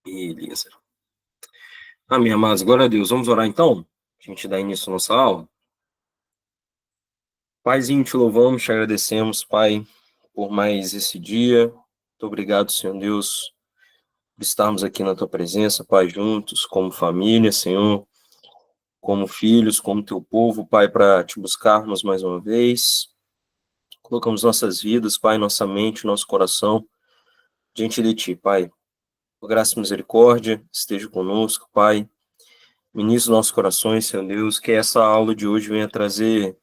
Beleza. Amém, amados. Glória a Deus. Vamos orar então? A gente dá início à nossa aula. Paizinho, te louvamos, te agradecemos, Pai, por mais esse dia. Muito obrigado, Senhor Deus, por estarmos aqui na tua presença, Pai, juntos, como família, Senhor, como filhos, como teu povo, Pai, para te buscarmos mais uma vez. Colocamos nossas vidas, Pai, nossa mente, nosso coração diante de ti, Pai. Por graça e misericórdia, esteja conosco, Pai. Ministra nossos corações, Senhor Deus, que essa aula de hoje venha trazer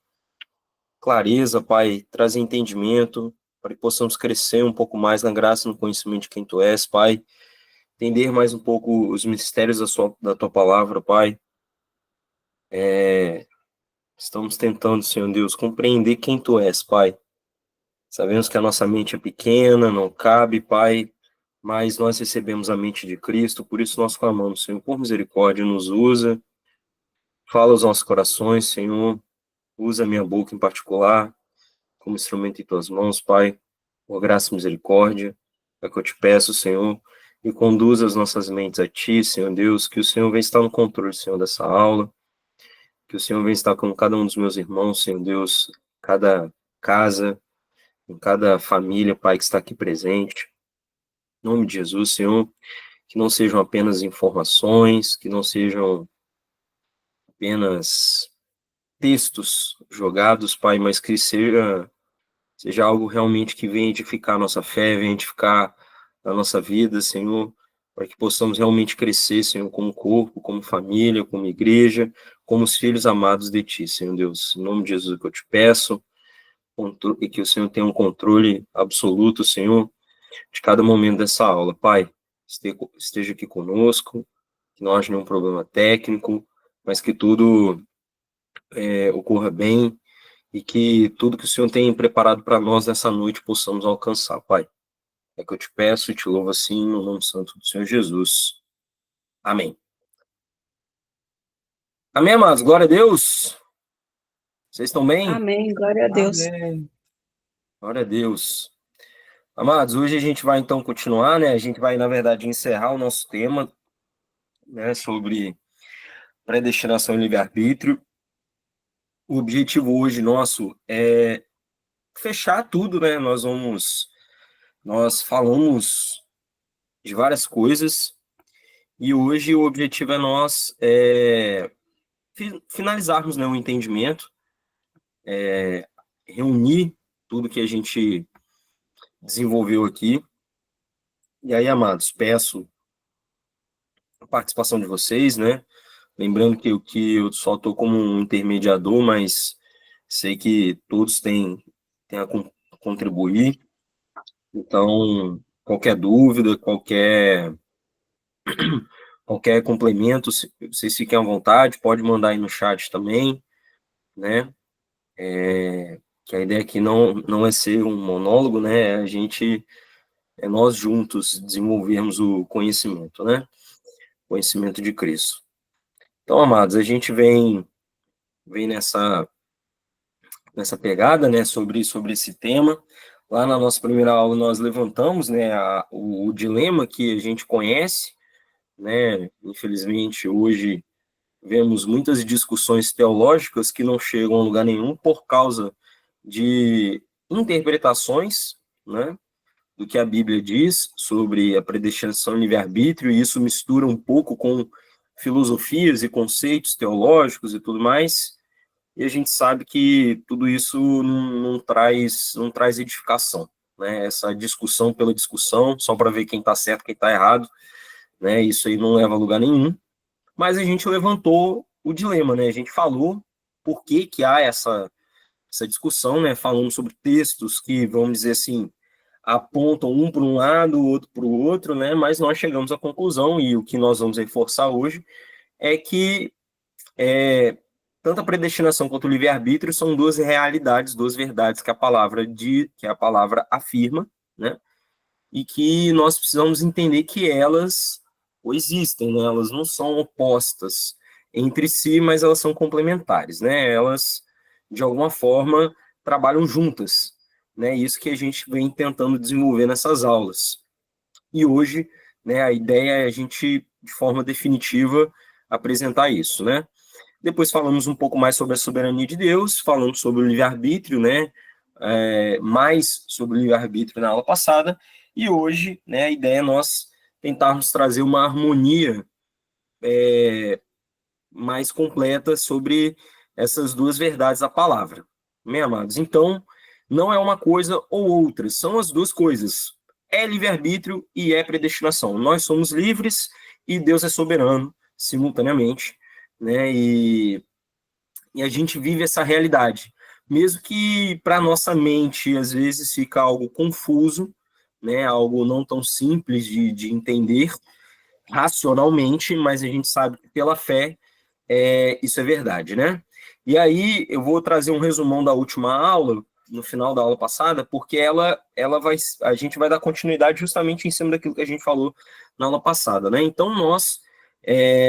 clareza, Pai, trazer entendimento, para que possamos crescer um pouco mais na graça e no conhecimento de quem Tu és, Pai. Entender mais um pouco os mistérios da Tua palavra, Pai. Estamos tentando, Senhor Deus, compreender quem Tu és, Pai. Sabemos que a nossa mente é pequena, não cabe, Pai, mas nós recebemos a mente de Cristo, por isso nós clamamos, Senhor, por misericórdia, nos usa, fala aos nossos corações, Senhor, usa a minha boca em particular, como instrumento em tuas mãos, Pai, por graça e misericórdia, é que eu te peço, Senhor, e conduza as nossas mentes a Ti, Senhor Deus, que o Senhor venha estar no controle, Senhor, dessa aula, que o Senhor venha estar com cada um dos meus irmãos, Senhor Deus, cada casa, em cada família, Pai, que está aqui presente, em nome de Jesus, Senhor, que não sejam apenas informações, que não sejam apenas textos jogados, Pai, mas que seja algo realmente que venha edificar a nossa fé, venha edificar a nossa vida, Senhor, para que possamos realmente crescer, Senhor, como corpo, como família, como igreja, como os filhos amados de Ti, Senhor Deus. Em nome de Jesus que eu te peço, e que o Senhor tenha um controle absoluto, Senhor, de cada momento dessa aula. Pai, esteja aqui conosco, que não haja nenhum problema técnico, mas que tudo ocorra bem, e que tudo que o Senhor tem preparado para nós nessa noite possamos alcançar, Pai. É que eu te peço e te louvo assim no nome santo do Senhor Jesus. Amém. Amém, amados? Glória a Deus. Vocês estão bem? Amém, glória a Deus. Amém. Glória a Deus. Amados, hoje a gente vai então continuar, né? A gente vai, na verdade, encerrar o nosso tema, né, sobre predestinação e livre-arbítrio. O objetivo hoje nosso é fechar tudo, né? Nós falamos de várias coisas, e hoje o objetivo é nós finalizarmos, né, o entendimento, reunir tudo que a gente desenvolveu aqui. E aí, amados, peço a participação de vocês, né? Lembrando que eu só estou como um intermediador, mas sei que todos têm a contribuir. Então, qualquer dúvida, qualquer complemento, vocês fiquem à vontade, pode mandar aí no chat também, né? Que a ideia aqui não é ser um monólogo, né? É nós juntos desenvolvermos o conhecimento, né? Conhecimento de Cristo. Então, amados, a gente vem nessa pegada, né? Sobre esse tema. Lá na nossa primeira aula nós levantamos, né? O dilema que a gente conhece, né? Infelizmente, hoje vemos muitas discussões teológicas que não chegam a lugar nenhum por causa de interpretações, né, do que a Bíblia diz sobre a predestinação e livre-arbítrio, e isso mistura um pouco com filosofias e conceitos teológicos e tudo mais, e a gente sabe que tudo isso não traz edificação, né, essa discussão pela discussão, só para ver quem está certo, quem está errado, né, isso aí não leva a lugar nenhum, mas a gente levantou o dilema, né, a gente falou por que há essa discussão, né, falando sobre textos que, vamos dizer assim, apontam um para um lado, o outro para o outro, né, mas nós chegamos à conclusão, e o que nós vamos reforçar hoje, é que tanto a predestinação quanto o livre-arbítrio são duas realidades, duas verdades que a palavra afirma, né, e que nós precisamos entender que elas coexistem, né, elas não são opostas entre si, mas elas são complementares, né, elas, de alguma forma, trabalham juntas, né, isso que a gente vem tentando desenvolver nessas aulas. E hoje, né? A ideia é a gente, de forma definitiva, apresentar isso, né? Depois falamos um pouco mais sobre a soberania de Deus, falamos sobre o livre-arbítrio, né? Mais sobre o livre-arbítrio na aula passada, e hoje, né, a ideia é nós tentarmos trazer uma harmonia mais completa sobre essas duas verdades da palavra, meus amados. Então, não é uma coisa ou outra, são as duas coisas. É livre-arbítrio e é predestinação. Nós somos livres e Deus é soberano, simultaneamente, né? E a gente vive essa realidade. Mesmo que para nossa mente, às vezes, fica algo confuso, né? Algo não tão simples de entender racionalmente, mas a gente sabe que pela fé isso é verdade, né? E aí eu vou trazer um resumão da última aula, no final da aula passada, porque a gente vai dar continuidade justamente em cima daquilo que a gente falou na aula passada, né? Então nós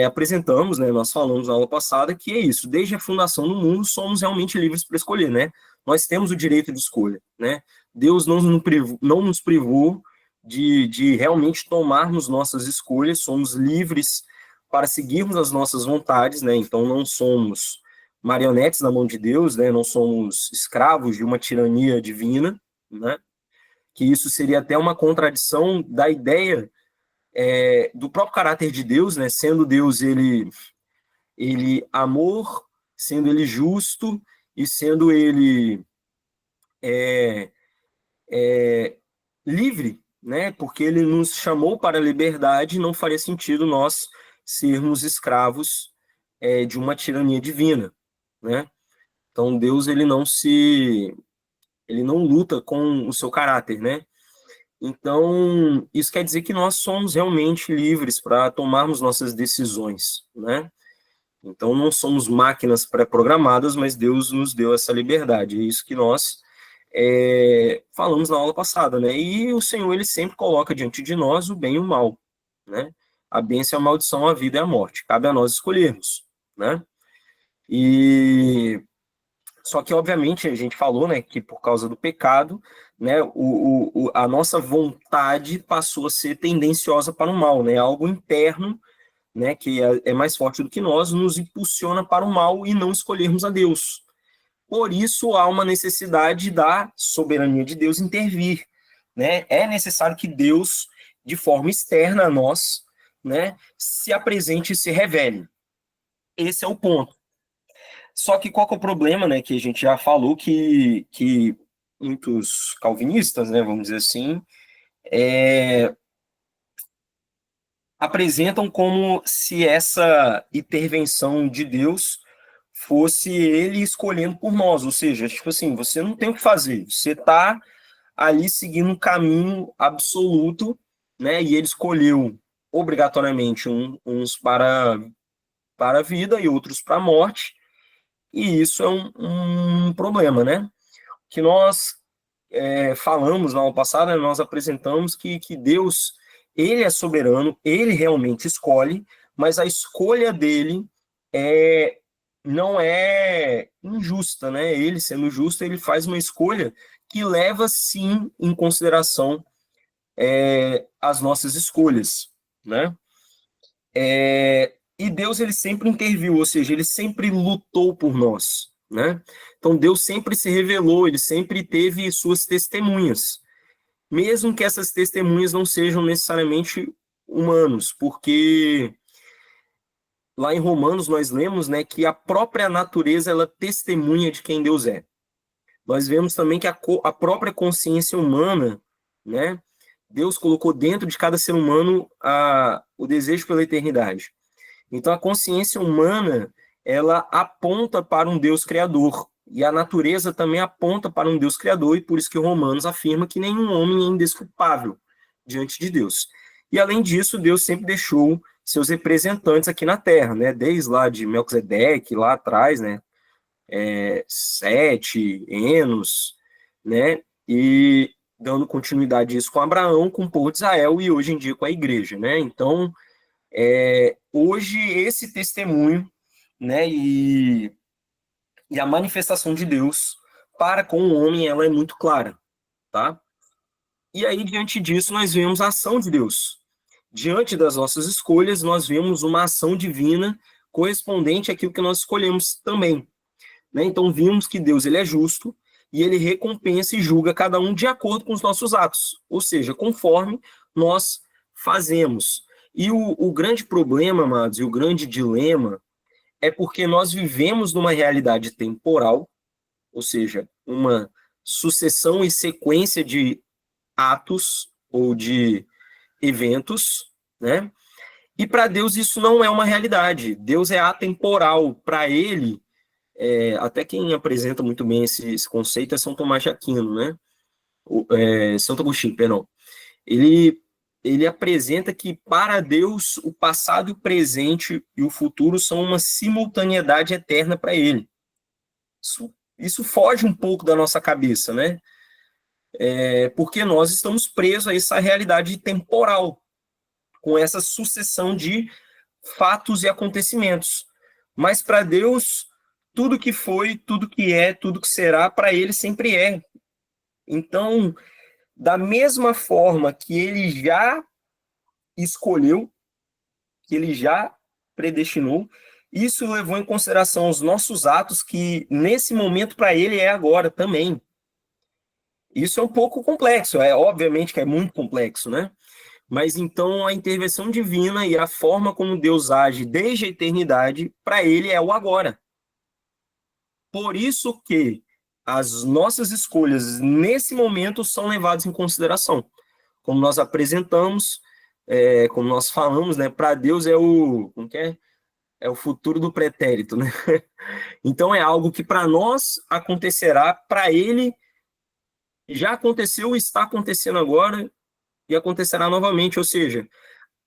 apresentamos, né? Nós falamos na aula passada que é isso, desde a fundação do mundo somos realmente livres para escolher, né? Nós temos o direito de escolha, né? Deus não nos privou de realmente tomarmos nossas escolhas, somos livres para seguirmos as nossas vontades, né? Então não somos marionetes na mão de Deus, né? Não somos escravos de uma tirania divina, né? Que isso seria até uma contradição da ideia do próprio caráter de Deus, né? Sendo Deus ele amor, sendo ele justo e sendo ele livre, né? Porque ele nos chamou para a liberdade, não faria sentido nós sermos escravos de uma tirania divina, né? Então Deus ele não luta com o seu caráter, né? Então isso quer dizer que nós somos realmente livres para tomarmos nossas decisões, né? Então não somos máquinas pré-programadas, mas Deus nos deu essa liberdade. É isso que nós falamos na aula passada, né? E o Senhor ele sempre coloca diante de nós o bem e o mal, né? A bênção e a maldição, a vida e a morte. Cabe a nós escolhermos, né? E só que, obviamente, a gente falou, né, que por causa do pecado, né, a nossa vontade passou a ser tendenciosa para o mal, né? Algo interno, né, que é mais forte do que nós, nos impulsiona para o mal e não escolhermos a Deus. Por isso, há uma necessidade da soberania de Deus intervir, né? É necessário que Deus, de forma externa a nós, né, se apresente e se revele. Esse é o ponto. Só que qual que é o problema, né, que a gente já falou que muitos calvinistas, né, vamos dizer assim, apresentam como se essa intervenção de Deus fosse ele escolhendo por nós, ou seja, tipo assim, você não tem o que fazer, você está ali seguindo um caminho absoluto, né, e ele escolheu obrigatoriamente uns para a vida e outros para a morte, e isso é um problema, né, que nós falamos na aula passada, nós apresentamos que Deus, ele é soberano, ele realmente escolhe, mas a escolha dele é, não é injusta, né? Ele, sendo justo, ele faz uma escolha que leva, sim, em consideração as nossas escolhas, né? E Deus, ele sempre interviu, ou seja, ele sempre lutou por nós, né? Então, Deus sempre se revelou, ele sempre teve suas testemunhas, mesmo que essas testemunhas não sejam necessariamente humanos, porque lá em Romanos nós lemos, né, que a própria natureza ela testemunha de quem Deus é. Nós vemos também que a própria consciência humana, né, Deus colocou dentro de cada ser humano o desejo pela eternidade. Então a consciência humana ela aponta para um Deus criador, e a natureza também aponta para um Deus criador, e por isso que Romanos afirma que nenhum homem é indesculpável diante de Deus. E além disso, Deus sempre deixou seus representantes aqui na Terra, né? Desde lá de Melquisedeque, lá atrás, né? Sete, Enos, né? E dando continuidade a isso com Abraão, com o povo de Israel e hoje em dia com a igreja, né? Então, hoje esse testemunho, né? E a manifestação de Deus para com o homem, ela é muito clara, tá? E aí, diante disso, nós vemos a ação de Deus. diante das nossas escolhas, nós vemos uma ação divina correspondente àquilo que nós escolhemos também, né? Então, vimos que Deus ele é justo e ele recompensa e julga cada um de acordo com os nossos atos, ou seja, conforme nós fazemos. E o grande problema, amados, e o grande dilema é porque nós vivemos numa realidade temporal, ou seja, uma sucessão e sequência de atos ou de eventos, né? E para Deus isso não é uma realidade. Deus é atemporal. Para ele, até quem apresenta muito bem esse conceito é São Tomás de Aquino, né? Santo Agostinho, perdão. Ele, ele apresenta que para Deus o passado, o presente e o futuro são uma simultaneidade eterna para ele. Isso foge um pouco da nossa cabeça, né? Porque nós estamos presos a essa realidade temporal, com essa sucessão de fatos e acontecimentos. Mas para Deus, tudo que foi, tudo que é, tudo que será, para ele sempre é. Então, da mesma forma que ele já escolheu, que ele já predestinou, isso levou em consideração os nossos atos, que nesse momento para ele é agora também. Isso é um pouco complexo, obviamente que é muito complexo, né? Mas então a intervenção divina e a forma como Deus age desde a eternidade, para ele é o agora. Por isso que as nossas escolhas nesse momento são levadas em consideração. Como nós apresentamos, como nós falamos, né? Para Deus como que é? É o futuro do pretérito, né? Então é algo que para nós acontecerá, para ele já aconteceu, está acontecendo agora e acontecerá novamente, ou seja,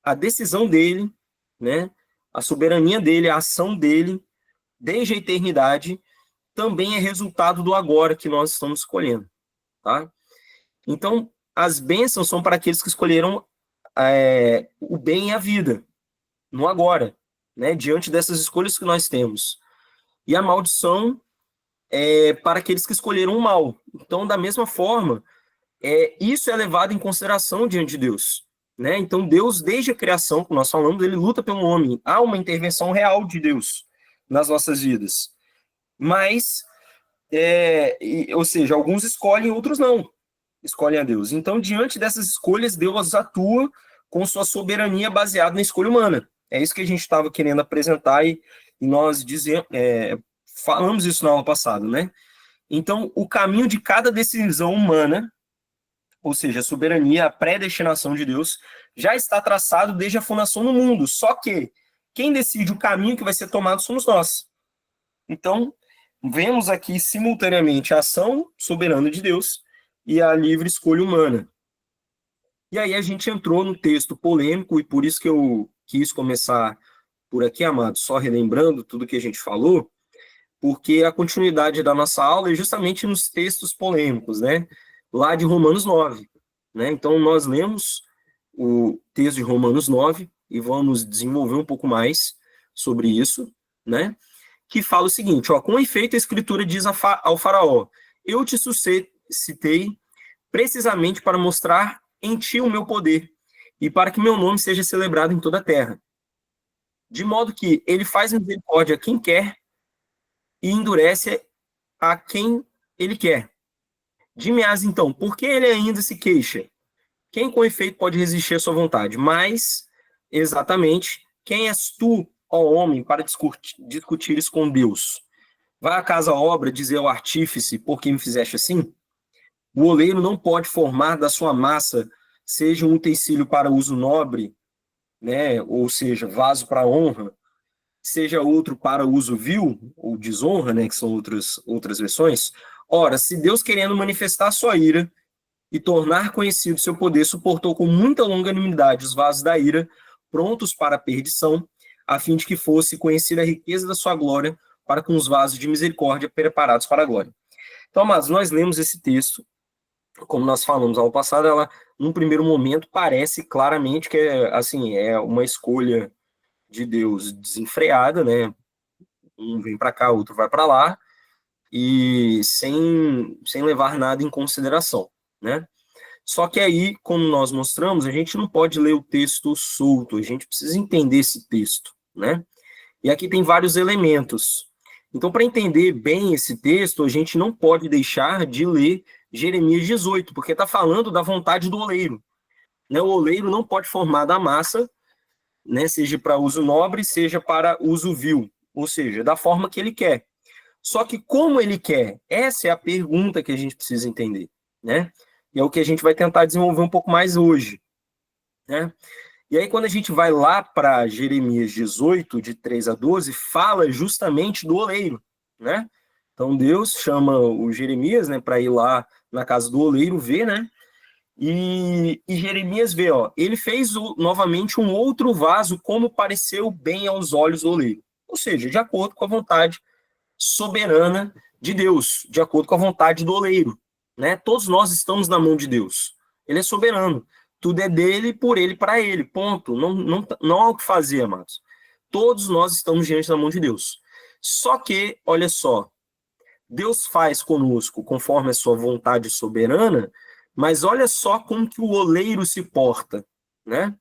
a decisão dele, né, a soberania dele, a ação dele, desde a eternidade, também é resultado do agora que nós estamos escolhendo, tá? Então, as bênçãos são para aqueles que escolheram o bem e a vida, no agora, né, diante dessas escolhas que nós temos. E a maldição é para aqueles que escolheram o mal. Então, da mesma forma, isso é levado em consideração diante de Deus, né? Então Deus, desde a criação, como nós falamos, ele luta pelo homem. Há uma intervenção real de Deus nas nossas vidas. Mas, ou seja, alguns escolhem, outros não escolhem a Deus. Então, diante dessas escolhas, Deus atua com sua soberania baseada na escolha humana. É isso que a gente estava querendo apresentar e nós falamos isso na aula passada, né? Então, o caminho de cada decisão humana, ou seja, a soberania, a predestinação de Deus, já está traçado desde a fundação do mundo. Só que quem decide o caminho que vai ser tomado somos nós. Então, vemos aqui simultaneamente a ação soberana de Deus e a livre escolha humana. E aí a gente entrou no texto polêmico, e por isso que eu quis começar por aqui, amado, só relembrando tudo que a gente falou, porque a continuidade da nossa aula é justamente nos textos polêmicos, né? Lá de Romanos 9, né? Então, nós lemos o texto de Romanos 9 e vamos desenvolver um pouco mais sobre isso, né? Que fala o seguinte, ó, com efeito a escritura diz ao faraó, eu te suscitei precisamente para mostrar em ti o meu poder e para que meu nome seja celebrado em toda a terra. De modo que ele faz misericórdia a quem quer e endurece a quem ele quer. Dime-as, então, por que ele ainda se queixa? Quem com efeito pode resistir à sua vontade? Mas, exatamente, quem és tu, ó homem, para discutires com Deus? Vai a casa à obra dizer ao artífice, por que me fizeste assim? O oleiro não pode formar da sua massa, seja um utensílio para uso nobre, né, ou seja, vaso para honra, seja outro para uso vil, ou desonra, né, que são outras versões. Ora, se Deus, querendo manifestar sua ira e tornar conhecido seu poder, suportou com muita longanimidade os vasos da ira, prontos para a perdição, a fim de que fosse conhecida a riqueza da sua glória para com os vasos de misericórdia preparados para a glória. Então, amados, nós lemos esse texto, como nós falamos ao passado, ela, num primeiro momento, parece claramente que é uma escolha de Deus desenfreada, né? Um vem para cá, outro vai para lá, e sem levar nada em consideração, né? Só que aí, como nós mostramos, a gente não pode ler o texto solto, a gente precisa entender esse texto, né? E aqui tem vários elementos. Então, para entender bem esse texto, a gente não pode deixar de ler Jeremias 18, porque está falando da vontade do oleiro, né? O oleiro não pode formar da massa, né, seja para uso nobre, seja para uso vil, ou seja, da forma que ele quer. Só que como ele quer? Essa é a pergunta que a gente precisa entender, né? E é o que a gente vai tentar desenvolver um pouco mais hoje, né? E aí, quando a gente vai lá para Jeremias 18, de 3 a 12, fala justamente do oleiro, né? Então, Deus chama o Jeremias, né, para ir lá na casa do oleiro ver, né? E Jeremias vê, ó, ele fez novamente um outro vaso como pareceu bem aos olhos do oleiro. Ou seja, de acordo com a vontade soberana de Deus, de acordo com a vontade do oleiro, né? Todos nós estamos na mão de Deus. Ele é soberano. Tudo é dele, por ele, para ele. Ponto. Não há o que fazer, amados. Todos nós estamos diante da mão de Deus. Só que, olha só, Deus faz conosco conforme a sua vontade soberana, mas olha só como que o oleiro se porta, né?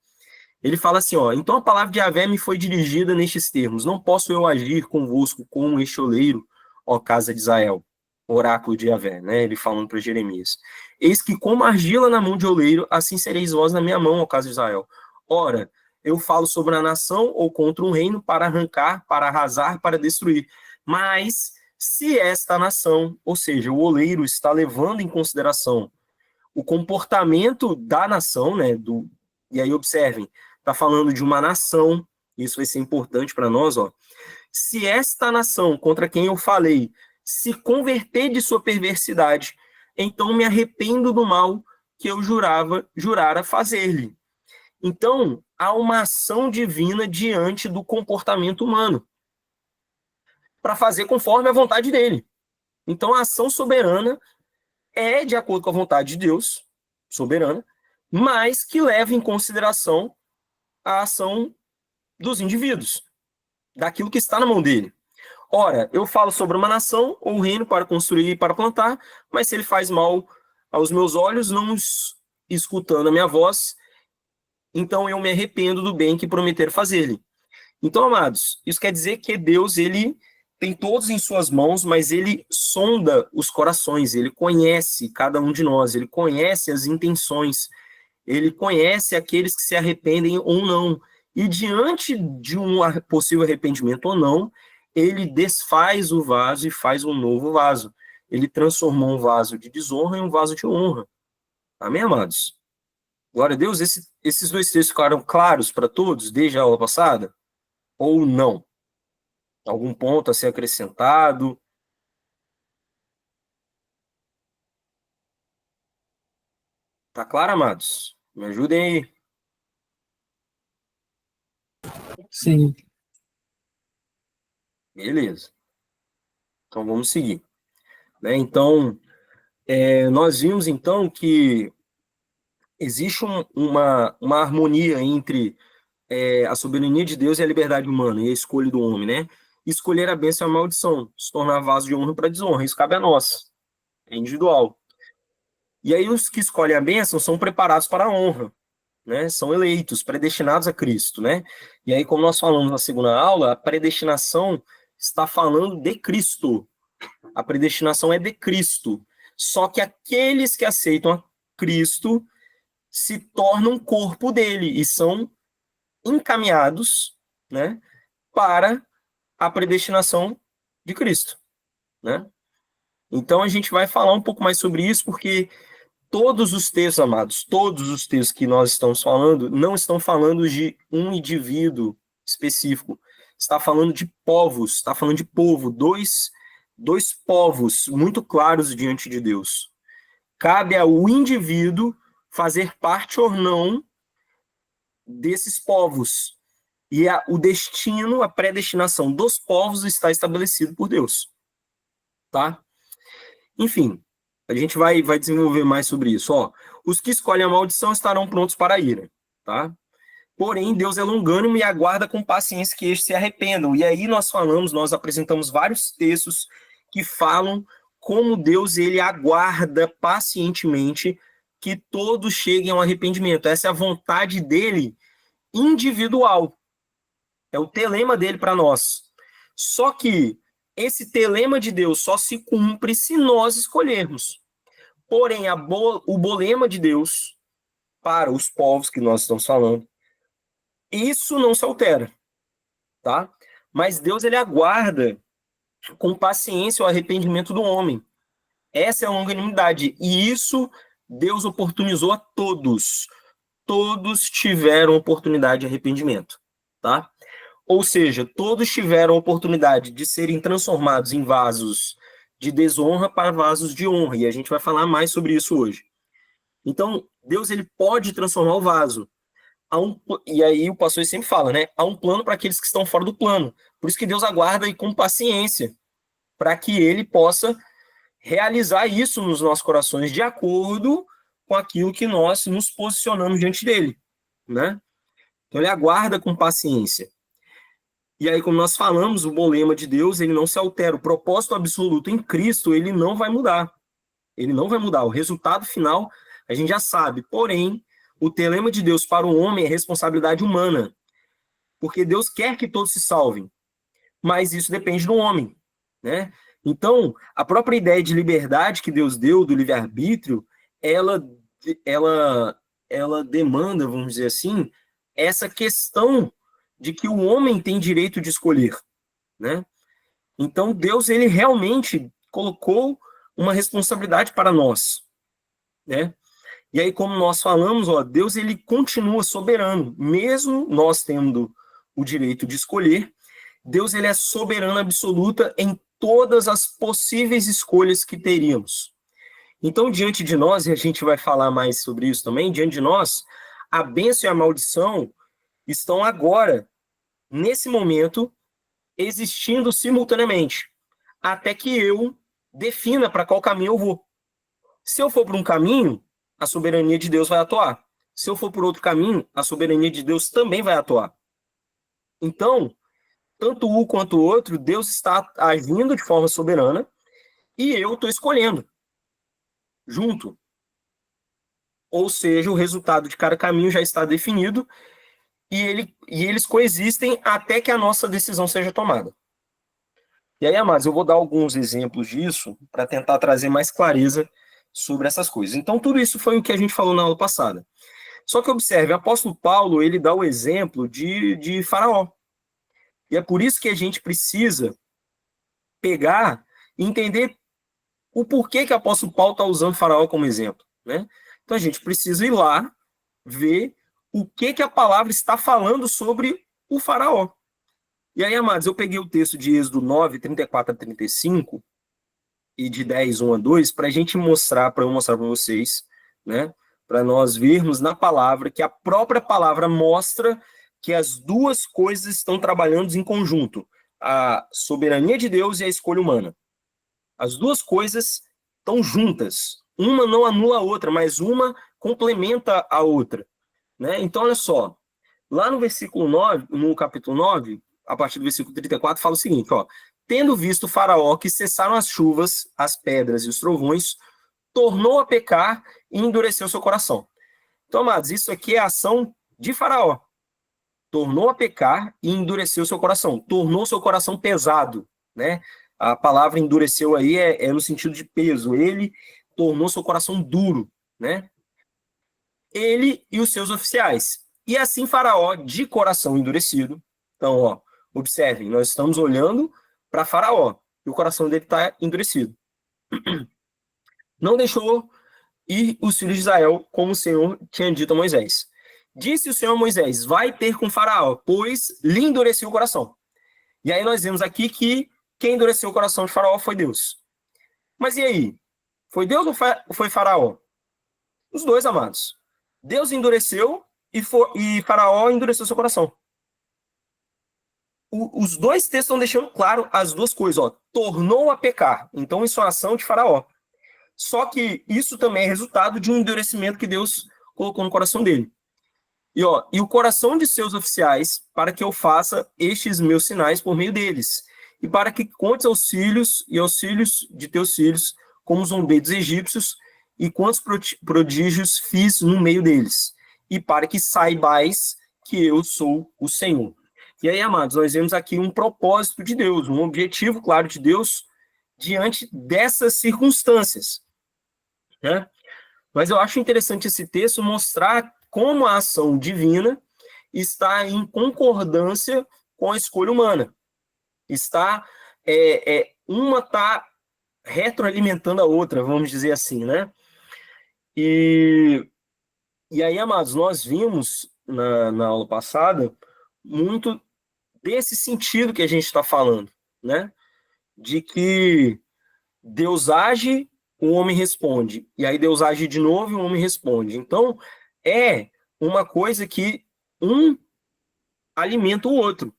Ele fala assim, ó, então a palavra de Yahvé me foi dirigida nestes termos, não posso eu agir convosco como este oleiro, ó casa de Israel, oráculo de Yahvé, né? Ele falando para Jeremias. Eis que como argila na mão de oleiro, assim sereis vós na minha mão, ó casa de Israel. Ora, eu falo sobre a nação ou contra um reino para arrancar, para arrasar, para destruir. Mas se esta nação, ou seja, o oleiro está levando em consideração o comportamento da nação, né? E aí observem, está falando de uma nação, isso vai ser importante para nós, ó. Se esta nação contra quem eu falei se converter de sua perversidade, então me arrependo do mal que eu jurara fazer-lhe. Então, há uma ação divina diante do comportamento humano para fazer conforme a vontade dele. Então, a ação soberana é de acordo com a vontade de Deus, soberana, mas que leva em consideração a ação dos indivíduos, daquilo que está na mão dele. Ora, eu falo sobre uma nação ou um reino para construir e para plantar, mas se ele faz mal aos meus olhos, não escutando a minha voz, então eu me arrependo do bem que prometer fazer-lhe. Então, amados, isso quer dizer que Deus, ele tem todos em suas mãos, mas ele sonda os corações, ele conhece cada um de nós, ele conhece as intenções, ele conhece aqueles que se arrependem ou não. E diante de um possível arrependimento ou não, ele desfaz o vaso e faz um novo vaso. Ele transformou um vaso de desonra em um vaso de honra. Amém, amados? Glória a Deus. Esses dois textos ficaram claros para todos desde a aula passada? Ou não? Algum ponto a ser acrescentado? Tá claro, amados? Me ajudem aí. Sim. Beleza. Então vamos seguir. Né? Então, nós vimos então que existe uma harmonia entre a soberania de Deus e a liberdade humana, e a escolha do homem, né? Escolher a bênção e a maldição, se tornar vaso de honra para desonra, isso cabe a nós, é individual. E aí os que escolhem a bênção são preparados para a honra, né? São eleitos, predestinados a Cristo, né? E aí, como nós falamos na segunda aula, a predestinação está falando de Cristo. A predestinação é de Cristo. Só que aqueles que aceitam a Cristo se tornam corpo dele e são encaminhados, né, para a predestinação de Cristo, né? Então a gente vai falar um pouco mais sobre isso, porque todos os textos, amados, todos os textos que nós estamos falando, não estão falando de um indivíduo específico, está falando de povos, está falando de povo, dois povos muito claros diante de Deus. Cabe ao indivíduo fazer parte ou não desses povos. E o destino, a predestinação dos povos está estabelecido por Deus. Tá? Enfim, a gente vai desenvolver mais sobre isso. Ó, os que escolhem a maldição estarão prontos para a ira. Tá? Porém, Deus é longânimo e aguarda com paciência que estes se arrependam. E aí nós apresentamos vários textos que falam como Deus ele aguarda pacientemente que todos cheguem ao arrependimento. Essa é a vontade dele individual. É o telema dele para nós. Só que esse telema de Deus só se cumpre se nós escolhermos. Porém, o bolema de Deus para os povos que nós estamos falando, isso não se altera, tá? Mas Deus, ele aguarda com paciência o arrependimento do homem. Essa é a longanimidade. E isso Deus oportunizou a todos. Todos tiveram oportunidade de arrependimento, tá? Ou seja, todos tiveram oportunidade de serem transformados em vasos de desonra para vasos de honra. E a gente vai falar mais sobre isso hoje. Então, Deus, ele pode transformar o vaso. E aí o pastor sempre fala, né? Há um plano para aqueles que estão fora do plano. Por isso que Deus aguarda e com paciência para que ele possa realizar isso nos nossos corações de acordo com aquilo que nós nos posicionamos diante dele, né? Então ele aguarda com paciência. E aí, como nós falamos, o bolema de Deus, ele não se altera. O propósito absoluto em Cristo, ele não vai mudar. Ele não vai mudar. O resultado final, a gente já sabe. Porém, o telema de Deus para o homem é responsabilidade humana. Porque Deus quer que todos se salvem. Mas isso depende do homem, né? Então, a própria ideia de liberdade que Deus deu, do livre-arbítrio, ela demanda, vamos dizer assim, essa questão de que o homem tem direito de escolher, né? Então, Deus, ele realmente colocou uma responsabilidade para nós, né? E aí, como nós falamos, ó, Deus, ele continua soberano, mesmo nós tendo o direito de escolher, Deus, ele é soberano absoluta em todas as possíveis escolhas que teríamos. Então, diante de nós, e a gente vai falar mais sobre isso também, diante de nós, a bênção e a maldição estão agora, nesse momento, existindo simultaneamente, até que eu defina para qual caminho eu vou. Se eu for por um caminho, a soberania de Deus vai atuar. Se eu for por outro caminho, a soberania de Deus também vai atuar. Então, tanto um quanto o outro, Deus está agindo de forma soberana e eu estou escolhendo junto. Ou seja, o resultado de cada caminho já está definido e eles coexistem até que a nossa decisão seja tomada. E aí, amados, eu vou dar alguns exemplos disso para tentar trazer mais clareza sobre essas coisas. Então, tudo isso foi o que a gente falou na aula passada. Só que observe, o apóstolo Paulo, ele dá o exemplo de Faraó. E é por isso que a gente precisa pegar e entender o porquê que o apóstolo Paulo está usando Faraó como exemplo, né? Então, a gente precisa ir lá ver o que a palavra está falando sobre o Faraó. E aí, amados, eu peguei o texto de Êxodo 9, 34 a 35 e de 10, 1 a 2, para eu mostrar para vocês, né? Para nós vermos na palavra que a própria palavra mostra que as duas coisas estão trabalhando em conjunto. A soberania de Deus e a escolha humana. As duas coisas estão juntas. Uma não anula a outra, mas uma complementa a outra, né? Então, olha só. Lá no versículo 9, no capítulo 9, a partir do versículo 34, fala o seguinte, ó. Tendo visto Faraó que cessaram as chuvas, as pedras e os trovões, tornou a pecar e endureceu seu coração. Então, amados, isso aqui é a ação de Faraó. Tornou a pecar e endureceu seu coração. Tornou seu coração pesado, né? A palavra endureceu aí é no sentido de peso. Ele tornou seu coração duro, né? Ele e os seus oficiais. E assim Faraó, de coração endurecido. Então, ó, observem, nós estamos olhando para Faraó. E o coração dele está endurecido. Não deixou ir os filhos de Israel, como o Senhor tinha dito a Moisés. Disse o Senhor a Moisés, vai ter com Faraó, pois lhe endureceu o coração. E aí nós vemos aqui que quem endureceu o coração de Faraó foi Deus. Mas e aí? Foi Deus ou foi Faraó? Os dois, amados. Deus endureceu e Faraó endureceu seu coração. Os dois textos estão deixando claro as duas coisas. Ó. Tornou a pecar. Então isso é uma ação de Faraó. Só que isso também é resultado de um endurecimento que Deus colocou no coração dele. E o coração de seus oficiais, para que eu faça estes meus sinais por meio deles, e para que contes aos filhos e aos filhos de teus filhos, como zombei dos egípcios, e quantos prodígios fiz no meio deles, e para que saibais que eu sou o Senhor. E aí, amados, nós vemos aqui um propósito de Deus, um objetivo claro de Deus diante dessas circunstâncias, né? Mas eu acho interessante esse texto mostrar como a ação divina está em concordância com a escolha humana. Uma está retroalimentando a outra, vamos dizer assim, né? E aí, amados, nós vimos na aula passada muito desse sentido que a gente está falando, né? De que Deus age, o homem responde. E aí Deus age de novo e o homem responde. Então, é uma coisa que um alimenta o outro.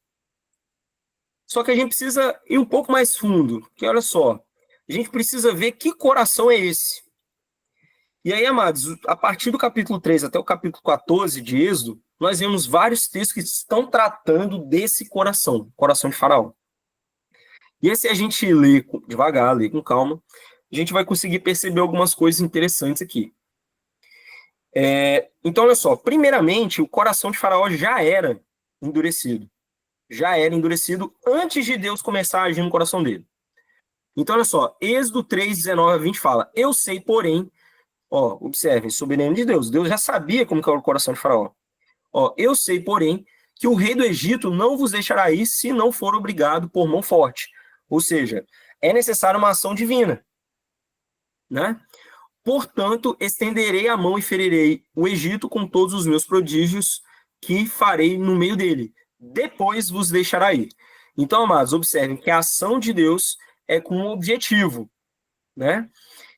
Só que a gente precisa ir um pouco mais fundo, que olha só, a gente precisa ver que coração é esse. E aí, amados, a partir do capítulo 3 até o capítulo 14 de Êxodo, nós vemos vários textos que estão tratando desse coração, coração de Faraó. E aí, se a gente lê devagar, lê com calma, a gente vai conseguir perceber algumas coisas interessantes aqui. Então, olha só, primeiramente, o coração de Faraó já era endurecido. Já era endurecido antes de Deus começar a agir no coração dele. Então, olha só, Êxodo 3, 19 a 20 fala, eu sei, porém, ó, observem, soberano de Deus, Deus já sabia como que era o coração de Faraó. Ó, eu sei, porém, que o rei do Egito não vos deixará ir se não for obrigado por mão forte. Ou seja, é necessária uma ação divina, né? Portanto, estenderei a mão e ferirei o Egito com todos os meus prodígios que farei no meio dele. Depois vos deixará ir. Então, amados, observem que a ação de Deus é com um objetivo, né?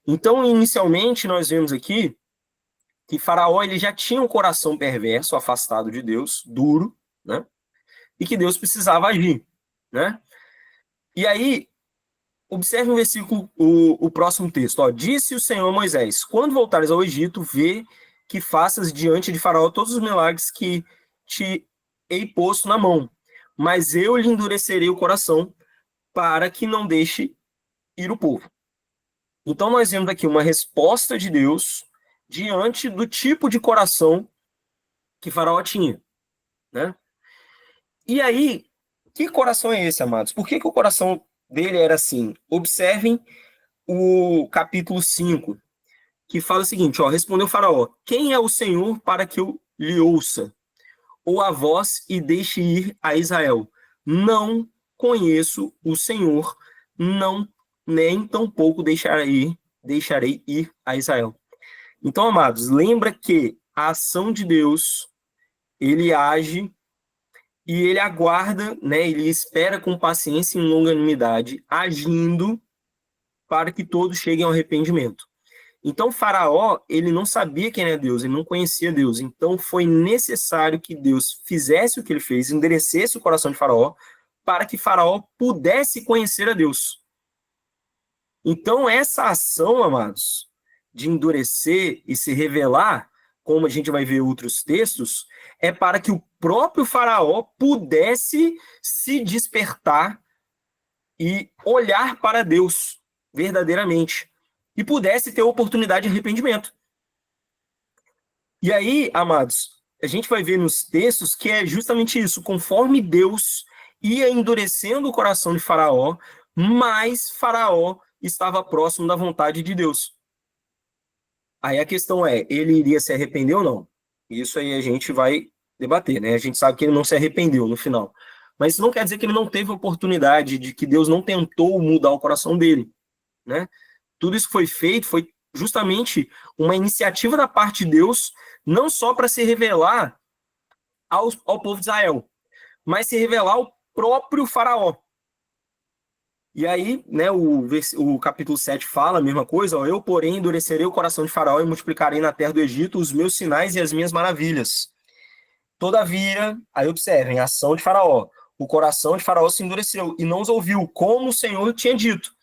Então, inicialmente, nós vemos aqui que Faraó ele já tinha um coração perverso, afastado de Deus, duro, né? E que Deus precisava agir, né? E aí, observe o versículo, o próximo texto. Ó, disse o Senhor a Moisés, quando voltares ao Egito, vê que faças diante de Faraó todos os milagres que te hei posto na mão, mas eu lhe endurecerei o coração para que não deixe ir o povo. Então nós vemos aqui uma resposta de Deus diante do tipo de coração que Faraó tinha, né? E aí, que coração é esse, amados? Por que o coração dele era assim? Observem o capítulo 5, que fala o seguinte, ó, respondeu Faraó, quem é o Senhor para que eu lhe ouça? Ou a voz e deixe ir a Israel? Não conheço o Senhor, não, nem tampouco deixarei ir a Israel. Então, amados, lembra que a ação de Deus, ele age e ele aguarda, né, ele espera com paciência e longanimidade, agindo para que todos cheguem ao arrependimento. Então, Faraó, ele não sabia quem era Deus, ele não conhecia Deus. Então, foi necessário que Deus fizesse o que ele fez, endurecesse o coração de Faraó, para que Faraó pudesse conhecer a Deus. Então, essa ação, amados, de endurecer e se revelar, como a gente vai ver em outros textos, é para que o próprio Faraó pudesse se despertar e olhar para Deus verdadeiramente e pudesse ter oportunidade de arrependimento. E aí, amados, a gente vai ver nos textos que é justamente isso, conforme Deus ia endurecendo o coração de Faraó, mais Faraó estava próximo da vontade de Deus. Aí a questão é, ele iria se arrepender ou não? Isso aí a gente vai debater, né? A gente sabe que ele não se arrependeu no final. Mas isso não quer dizer que ele não teve oportunidade, de que Deus não tentou mudar o coração dele, né? Tudo isso que foi feito foi justamente uma iniciativa da parte de Deus, não só para se revelar ao povo de Israel, mas se revelar ao próprio Faraó. E aí, né, o capítulo 7 fala a mesma coisa, ó, eu, porém, endurecerei o coração de Faraó e multiplicarei na terra do Egito os meus sinais e as minhas maravilhas. Todavia, aí observem, a ação de Faraó. O coração de Faraó se endureceu e não os ouviu, como o Senhor tinha dito.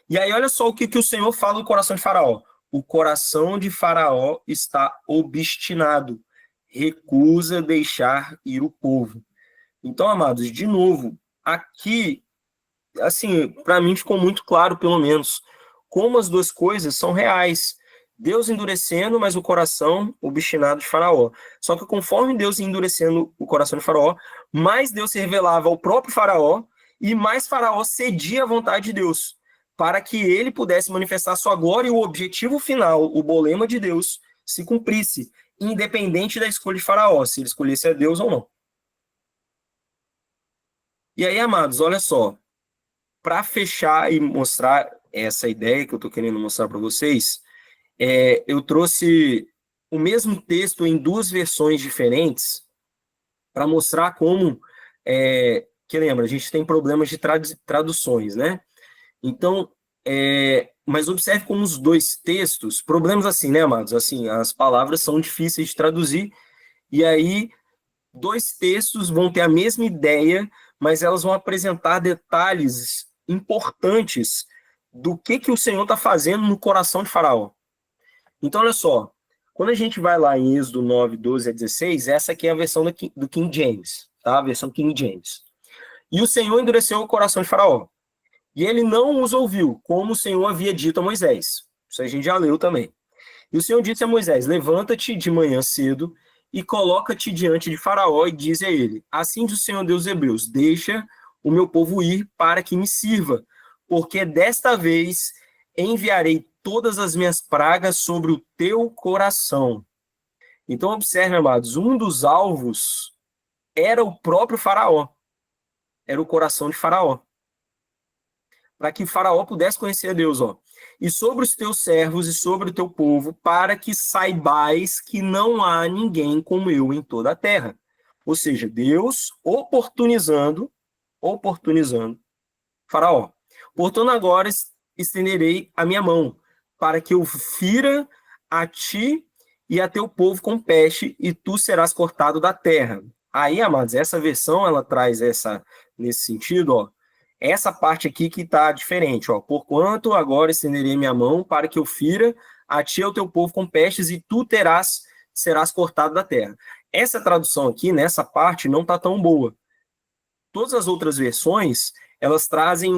E aí, olha só o que o Senhor fala do coração de Faraó. O coração de Faraó está obstinado, recusa deixar ir o povo. Então, amados, de novo, aqui, assim, para mim ficou muito claro, pelo menos, como as duas coisas são reais. Deus endurecendo, mas o coração obstinado de Faraó. Só que conforme Deus ia endurecendo o coração de Faraó, mais Deus se revelava ao próprio Faraó e mais Faraó cedia à vontade de Deus, para que ele pudesse manifestar sua glória e o objetivo final, o bolema de Deus, se cumprisse, independente da escolha de Faraó, se ele escolhesse a Deus ou não. E aí, amados, olha só, para fechar e mostrar essa ideia que eu estou querendo mostrar para vocês, eu trouxe o mesmo texto em duas versões diferentes para mostrar como, que lembra, a gente tem problemas de traduções, né? Então, mas observe como os dois textos, problemas assim, né, amados? Assim, as palavras são difíceis de traduzir, e aí dois textos vão ter a mesma ideia, mas elas vão apresentar detalhes importantes do que o Senhor está fazendo no coração de Faraó. Então, olha só, quando a gente vai lá em Êxodo 9, 12 a 16, essa aqui é a versão do King James, tá? A versão King James. E o Senhor endureceu o coração de Faraó, e ele não os ouviu, como o Senhor havia dito a Moisés. Isso a gente já leu também. E o Senhor disse a Moisés: levanta-te de manhã cedo e coloca-te diante de Faraó e diz a ele: assim diz o Senhor Deus dos Hebreus, deixa o meu povo ir para que me sirva, porque desta vez enviarei todas as minhas pragas sobre o teu coração. Então, observe, amados, um dos alvos era o próprio Faraó, era o coração de Faraó, para que Faraó pudesse conhecer a Deus, ó. E sobre os teus servos e sobre o teu povo, para que saibais que não há ninguém como eu em toda a terra. Ou seja, Deus oportunizando Faraó. Portanto, agora estenderei a minha mão, para que eu fira a ti e a teu povo com peste, e tu serás cortado da terra. Aí, amados, essa versão, ela traz nesse sentido, ó, essa parte aqui que está diferente, ó. Porquanto agora estenderei minha mão para que eu fira a ti e ao teu povo com pestes, e tu serás cortado da terra. Essa tradução aqui, nessa parte, não está tão boa. Todas as outras versões, elas trazem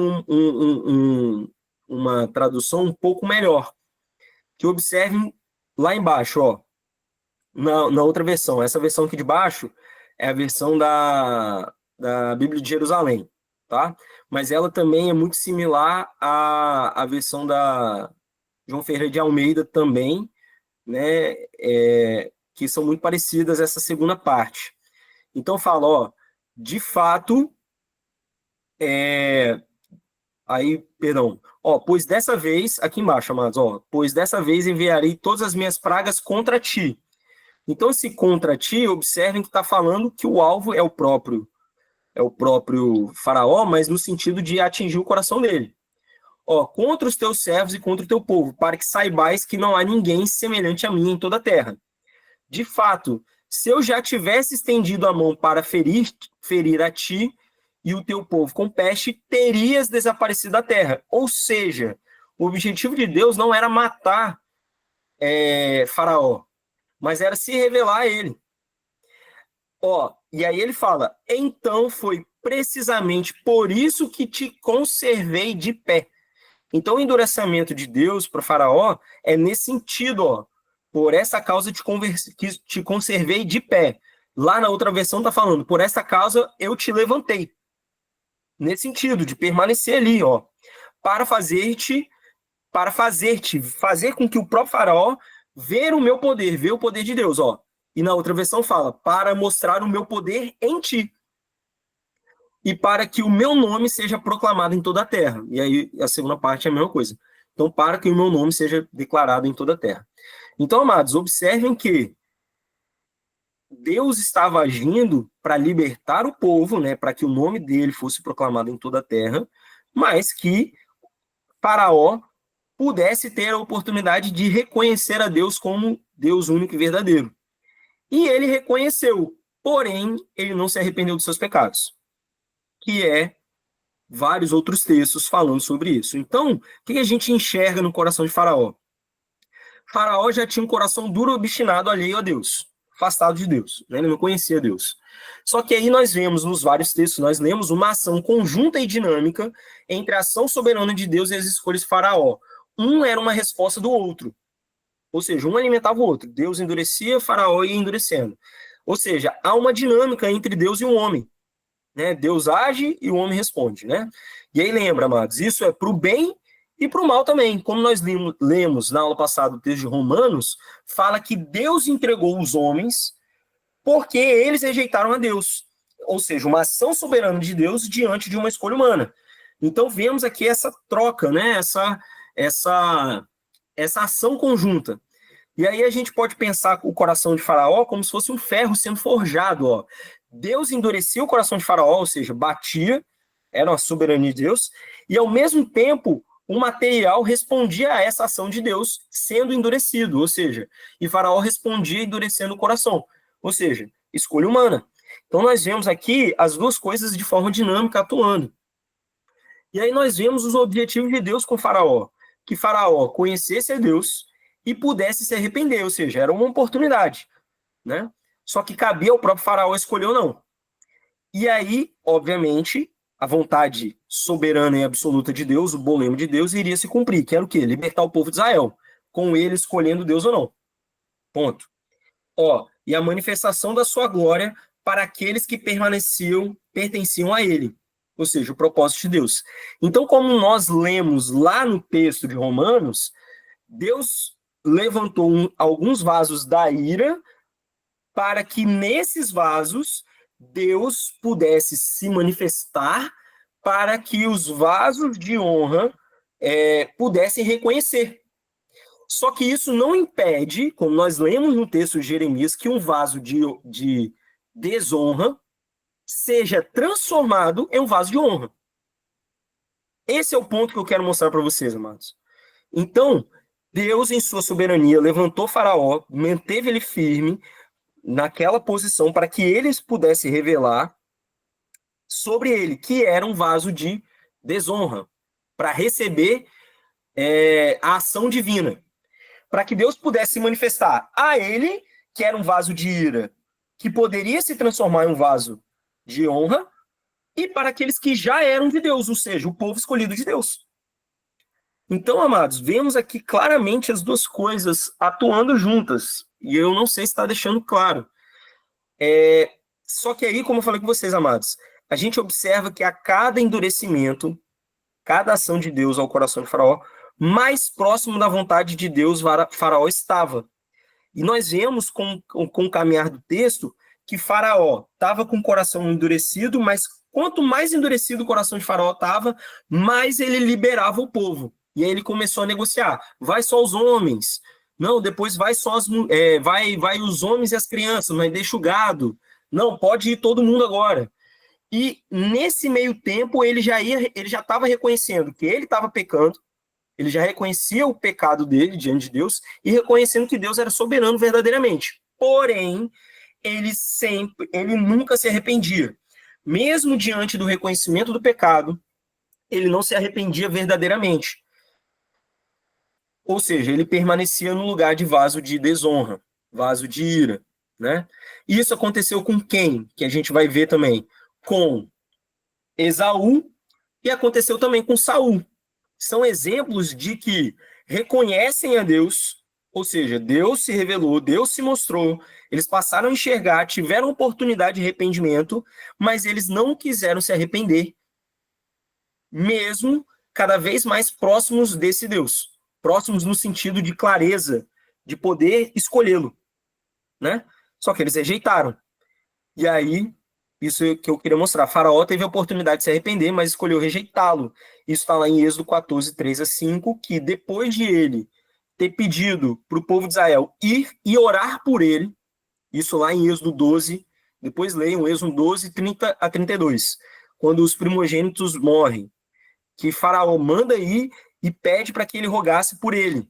uma tradução um pouco melhor. Que observem lá embaixo, ó, na outra versão. Essa versão aqui de baixo é a versão da Bíblia de Jerusalém, tá? Mas ela também é muito similar à versão da João Ferreira de Almeida também, né? Que são muito parecidas essa segunda parte. Então fala, ó, de fato, perdão, ó, pois dessa vez, aqui embaixo, amados, ó, pois dessa vez enviarei todas as minhas pragas contra ti. Então, esse contra ti, observem que está falando que o alvo é o próprio Faraó, mas no sentido de atingir o coração dele. Ó, contra os teus servos e contra o teu povo, para que saibais que não há ninguém semelhante a mim em toda a terra. De fato, se eu já tivesse estendido a mão para ferir a ti e o teu povo com peste, terias desaparecido da terra. Ou seja, o objetivo de Deus não era matar Faraó, mas era se revelar a ele. Ó, e aí ele fala, então foi precisamente por isso que te conservei de pé. Então o endurecimento de Deus para Faraó é nesse sentido, ó, por essa causa que te conservei de pé. Lá na outra versão está falando, por essa causa eu te levantei. Nesse sentido, de permanecer ali, ó, fazer com que o próprio Faraó ver o meu poder, ver o poder de Deus, ó. E na outra versão fala, para mostrar o meu poder em ti. E para que o meu nome seja proclamado em toda a terra. E aí a segunda parte é a mesma coisa. Então, para que o meu nome seja declarado em toda a terra. Então, amados, observem que Deus estava agindo para libertar o povo, né, para que o nome dele fosse proclamado em toda a terra, mas que Faraó pudesse ter a oportunidade de reconhecer a Deus como Deus único e verdadeiro. E ele reconheceu, porém, ele não se arrependeu dos seus pecados, que é vários outros textos falando sobre isso. Então, o que a gente enxerga no coração de Faraó? Faraó já tinha um coração duro e obstinado, alheio a Deus, afastado de Deus, né? Ele não conhecia Deus. Só que aí nós vemos nos vários textos, nós lemos uma ação conjunta e dinâmica entre a ação soberana de Deus e as escolhas de Faraó. Um era uma resposta do outro. Ou seja, um alimentava o outro. Deus endurecia, Faraó ia endurecendo. Ou seja, há uma dinâmica entre Deus e o homem, né? Deus age e o homem responde, né? E aí lembra, amados, isso é para o bem e para o mal também. Como nós lemos na aula passada o texto de Romanos, fala que Deus entregou os homens porque eles rejeitaram a Deus. Ou seja, uma ação soberana de Deus diante de uma escolha humana. Então vemos aqui essa troca, né? Essa ação conjunta. E aí a gente pode pensar o coração de Faraó como se fosse um ferro sendo forjado, ó. Deus endurecia o coração de Faraó, ou seja, batia, era uma soberania de Deus, e ao mesmo tempo o material respondia a essa ação de Deus sendo endurecido, ou seja, e Faraó respondia endurecendo o coração, ou seja, escolha humana. Então nós vemos aqui as duas coisas de forma dinâmica atuando. E aí nós vemos os objetivos de Deus com Faraó, que Faraó conhecesse a Deus e pudesse se arrepender, ou seja, era uma oportunidade, né? Só que cabia ao próprio Faraó escolher ou não. E aí, obviamente, a vontade soberana e absoluta de Deus, o bom lema de Deus, iria se cumprir, que era o quê? Libertar o povo de Israel, com ele escolhendo Deus ou não. Ponto. Ó, e a manifestação da sua glória para aqueles que pertenciam a ele. Ou seja, o propósito de Deus. Então, como nós lemos lá no texto de Romanos, Deus levantou alguns vasos da ira para que nesses vasos Deus pudesse se manifestar para que os vasos de honra pudessem reconhecer. Só que isso não impede, como nós lemos no texto de Jeremias, que um vaso de desonra seja transformado em um vaso de honra. Esse é o ponto que eu quero mostrar para vocês, amados. Então, Deus, em sua soberania, levantou Faraó, manteve ele firme naquela posição para que eles pudessem revelar sobre ele, que era um vaso de desonra, para receber a ação divina. Para que Deus pudesse se manifestar a ele, que era um vaso de ira, que poderia se transformar em um vaso de honra, e para aqueles que já eram de Deus, ou seja, o povo escolhido de Deus. Então, amados, vemos aqui claramente as duas coisas atuando juntas, e eu não sei se está deixando claro. Só que aí, como eu falei com vocês, amados, a gente observa que a cada endurecimento, cada ação de Deus ao coração de Faraó, mais próximo da vontade de Deus Faraó estava. E nós vemos com o caminhar do texto que Faraó estava com o coração endurecido, mas quanto mais endurecido o coração de Faraó estava, mais ele liberava o povo. E aí ele começou a negociar. Vai só os homens. Não, depois vai só vai os homens e as crianças, mas deixa o gado. Não, pode ir todo mundo agora. E nesse meio tempo ele já estava reconhecendo que ele estava pecando, ele já reconhecia o pecado dele diante de Deus e reconhecendo que Deus era soberano verdadeiramente. Porém, ele nunca se arrependia. Mesmo diante do reconhecimento do pecado, ele não se arrependia verdadeiramente. Ou seja, ele permanecia no lugar de vaso de desonra, vaso de ira, né? Isso aconteceu com quem? Que a gente vai ver também. Com Esaú e aconteceu também com Saul. São exemplos de que reconhecem a Deus, ou seja, Deus se revelou, Deus se mostrou, eles passaram a enxergar, tiveram oportunidade de arrependimento, mas eles não quiseram se arrepender, mesmo cada vez mais próximos desse Deus, próximos no sentido de clareza, de poder escolhê-lo, né? Só que eles rejeitaram. E aí, isso que eu queria mostrar. Faraó teve a oportunidade de se arrepender, mas escolheu rejeitá-lo. Isso está lá em Êxodo 14, 3-5, que depois de ele ter pedido para o povo de Israel ir e orar por ele, isso lá em Êxodo 12, depois leiam Êxodo 12, 30-32, quando os primogênitos morrem, que Faraó manda ir e pede para que ele rogasse por ele.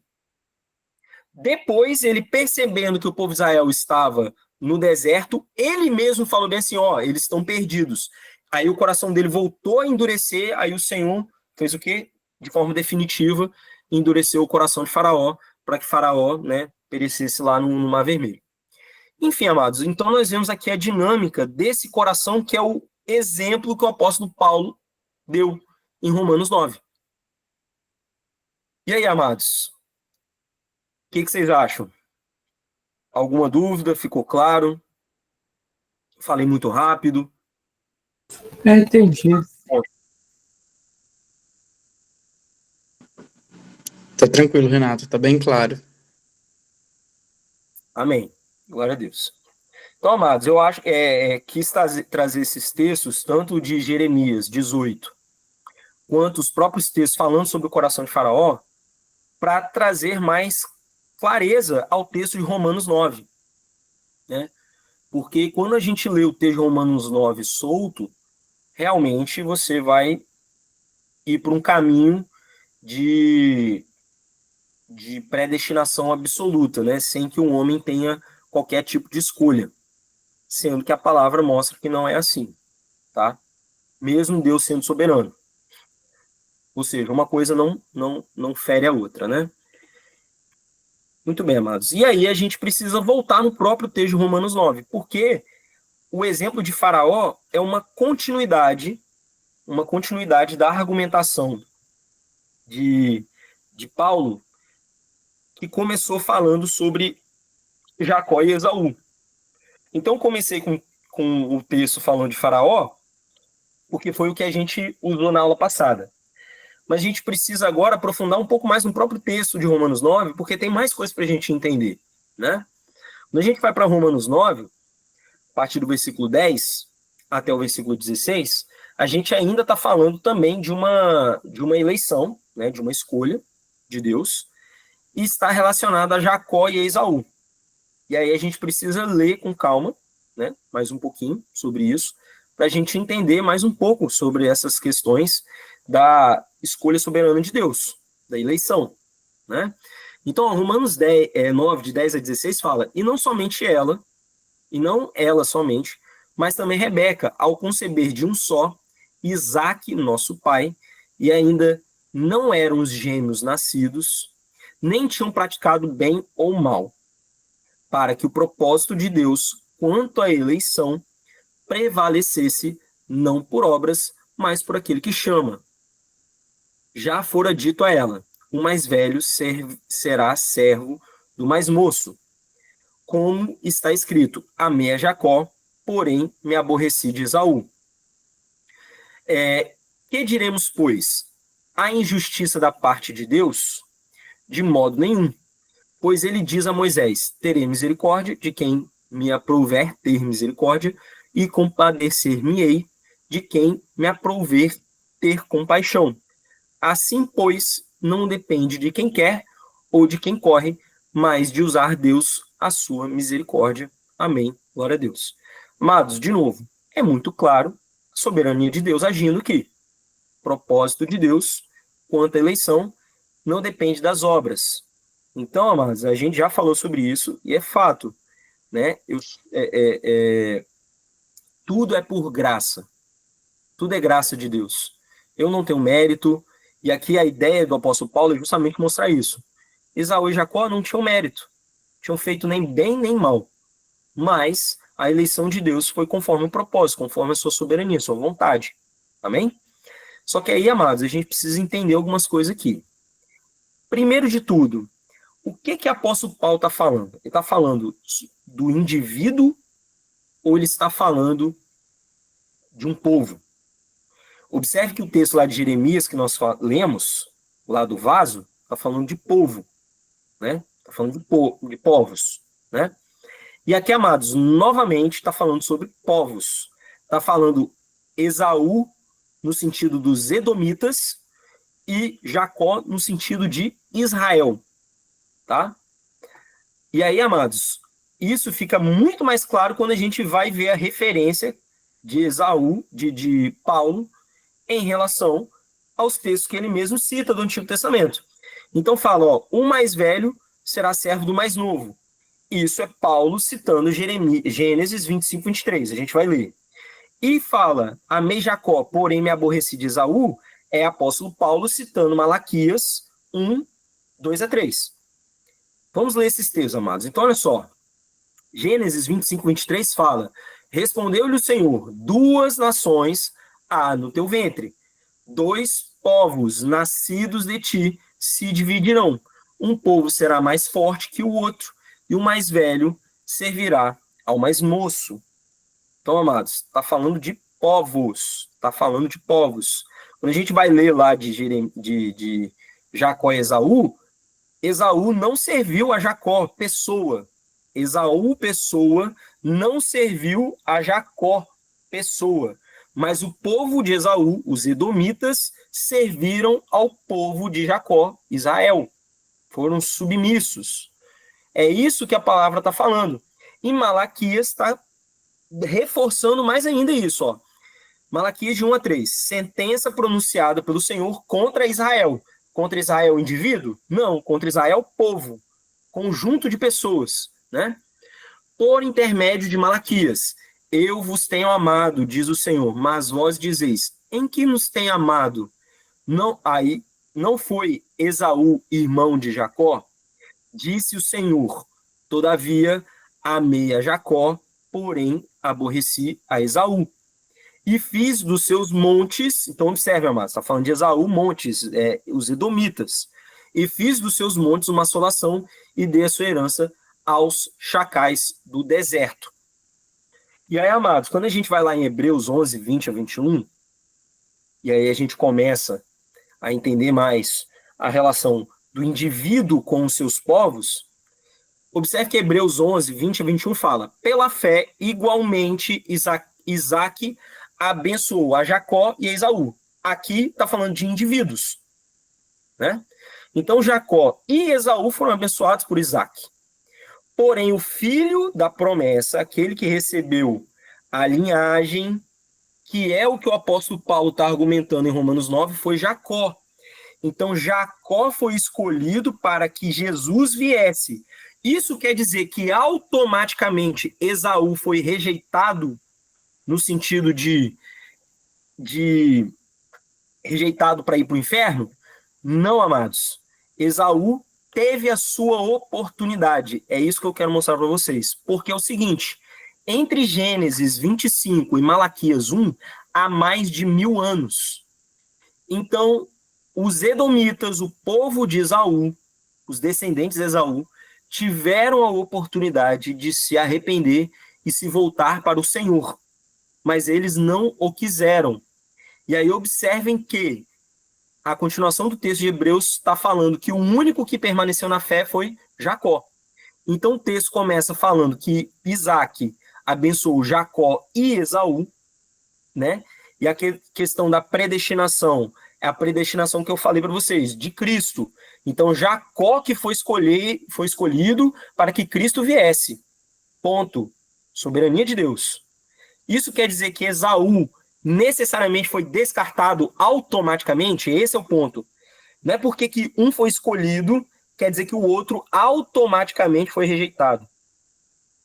Depois, ele percebendo que o povo de Israel estava no deserto, ele mesmo falou bem assim, ó, eles estão perdidos. Aí o coração dele voltou a endurecer, aí o Senhor fez o quê? De forma definitiva, endureceu o coração de Faraó, para que Faraó, né, perecesse lá no Mar Vermelho. Enfim, amados, então nós vemos aqui a dinâmica desse coração, que é o exemplo que o apóstolo Paulo deu em Romanos 9. E aí, amados? que vocês acham? Alguma dúvida? Ficou claro? Falei muito rápido? Entendi. Tá tranquilo, Renato, tá bem claro. Amém. Glória a Deus. Então, amados, eu acho que quis trazer esses textos, tanto de Jeremias 18, quanto os próprios textos falando sobre o coração de Faraó, para trazer mais clareza ao texto de Romanos 9. Né? Porque quando a gente lê o texto de Romanos 9 solto, realmente você vai ir para um caminho de predestinação absoluta, né? Sem que o homem tenha qualquer tipo de escolha. Sendo que a palavra mostra que não é assim, tá? Mesmo Deus sendo soberano. Ou seja, uma coisa não fere a outra, né? Muito bem, amados. E aí a gente precisa voltar no próprio texto de Romanos 9, porque o exemplo de Faraó é uma continuidade da argumentação de Paulo, que começou falando sobre Jacó e Esaú. Então comecei com o texto falando de Faraó, porque foi o que a gente usou na aula passada. Mas a gente precisa agora aprofundar um pouco mais no próprio texto de Romanos 9, porque tem mais coisas para a gente entender, né? Quando a gente vai para Romanos 9, a partir do versículo 10 até o versículo 16, a gente ainda está falando também de uma eleição, né, de uma escolha de Deus, e está relacionada a Jacó e a Esaú. E aí a gente precisa ler com calma, né, mais um pouquinho sobre isso, para a gente entender mais um pouco sobre essas questões da escolha soberana de Deus, da eleição, né? Então, Romanos 9, de 10 a 16, fala, e não ela somente, mas também Rebeca, ao conceber de um só, Isaque, nosso pai, e ainda não eram os gêmeos nascidos, nem tinham praticado bem ou mal, para que o propósito de Deus quanto à eleição prevalecesse não por obras, mas por aquele que chama. Já fora dito a ela, o mais velho será servo do mais moço. Como está escrito, amei a Jacó, porém me aborreci de Esaú. Que diremos, pois? A injustiça da parte de Deus? De modo nenhum. Pois ele diz a Moisés, terei misericórdia de quem me aprouver ter misericórdia, e compadecer-me-ei de quem me aprouver ter compaixão. Assim, pois, não depende de quem quer ou de quem corre, mas de usar Deus a sua misericórdia. Amém. Glória a Deus. Amados, de novo, é muito claro a soberania de Deus agindo aqui. O propósito de Deus quanto à eleição não depende das obras. Então, amados, a gente já falou sobre isso e é fato, né? Tudo é por graça. Tudo é graça de Deus. Eu não tenho mérito, e aqui a ideia do apóstolo Paulo é justamente mostrar isso. Esaú e Jacó não tinham mérito, tinham feito nem bem nem mal, mas a eleição de Deus foi conforme o propósito, conforme a sua soberania, a sua vontade. Amém? Só que aí, amados, a gente precisa entender algumas coisas aqui. Primeiro de tudo, o que o apóstolo Paulo está falando? Ele está falando do indivíduo ou ele está falando de um povo? Observe que o texto lá de Jeremias que nós lemos, lá do vaso, está falando de povo, né? Está falando de povos, né? E aqui, amados, novamente está falando sobre povos. Está falando Esaú no sentido dos edomitas e Jacó no sentido de Israel, tá? E aí, amados, isso fica muito mais claro quando a gente vai ver a referência de Esaú, de Paulo, em relação aos textos que ele mesmo cita do Antigo Testamento. Então fala, ó, o mais velho será servo do mais novo. Isso é Paulo citando Gênesis 25, 23. A gente vai ler. E fala, amei Jacó, porém me aborreci de Esaú, é apóstolo Paulo citando Malaquias 1, 2 a 3. Vamos ler esses textos, amados. Então, olha só. Gênesis 25, 23 fala, respondeu-lhe o Senhor, 2 nações há no teu ventre, 2 povos nascidos de ti se dividirão. um povo será mais forte que o outro, e o mais velho servirá ao mais moço. Então, amados, está falando de povos, está falando de povos. Quando a gente vai ler lá de Jacó e Esaú, Esaú não serviu a Jacó, pessoa. Esaú, pessoa, não serviu a Jacó, pessoa. Mas o povo de Esaú, os edomitas, serviram ao povo de Jacó, Israel. Foram submissos. É isso que a palavra está falando. E Malaquias está reforçando mais ainda isso. Ó. Malaquias de 1 a 3. Sentença pronunciada pelo Senhor contra Israel. Contra Israel, indivíduo? Não, contra Israel, povo. Conjunto de pessoas. Né? Por intermédio de Malaquias. Eu vos tenho amado, diz o Senhor, mas vós dizeis, em que nos tem amado? Não foi Esaú, irmão de Jacó? Disse o Senhor, todavia amei a Jacó, porém aborreci a Esaú. E fiz dos seus montes, então observe, amados, está falando de Esaú, montes, os edomitas. E fiz dos seus montes uma assolação e dei a sua herança aos chacais do deserto. E aí, amados, quando a gente vai lá em Hebreus 11, 20 a 21, e aí a gente começa a entender mais a relação do indivíduo com os seus povos, observe que Hebreus 11, 20 a 21 fala, pela fé, igualmente, Isaac abençoou a Jacó e a Esaú. Aqui está falando de indivíduos. Né? Então, Jacó e Esaú foram abençoados por Isaac. Porém, o filho da promessa, aquele que recebeu a linhagem, que é o que o apóstolo Paulo está argumentando em Romanos 9, foi Jacó. Então, Jacó foi escolhido para que Jesus viesse. Isso quer dizer que automaticamente Esaú foi rejeitado, no sentido de rejeitado para ir para o inferno? Não, amados. Esaú teve a sua oportunidade. É isso que eu quero mostrar para vocês. Porque é o seguinte, entre Gênesis 25 e Malaquias 1, há mais de 1000 anos. Então, os edomitas, o povo de Esaú, os descendentes de Esaú, tiveram a oportunidade de se arrepender e se voltar para o Senhor. Mas eles não o quiseram. E aí observem que a continuação do texto de Hebreus está falando que o único que permaneceu na fé foi Jacó. Então o texto começa falando que Isaac abençoou Jacó e Esaú, né? E a questão da predestinação é a predestinação que eu falei para vocês, de Cristo. Então Jacó que foi escolhido para que Cristo viesse. Ponto. Soberania de Deus. Isso quer dizer que Esaú necessariamente foi descartado automaticamente? Esse é o ponto. Não é porque que um foi escolhido, quer dizer que o outro automaticamente foi rejeitado.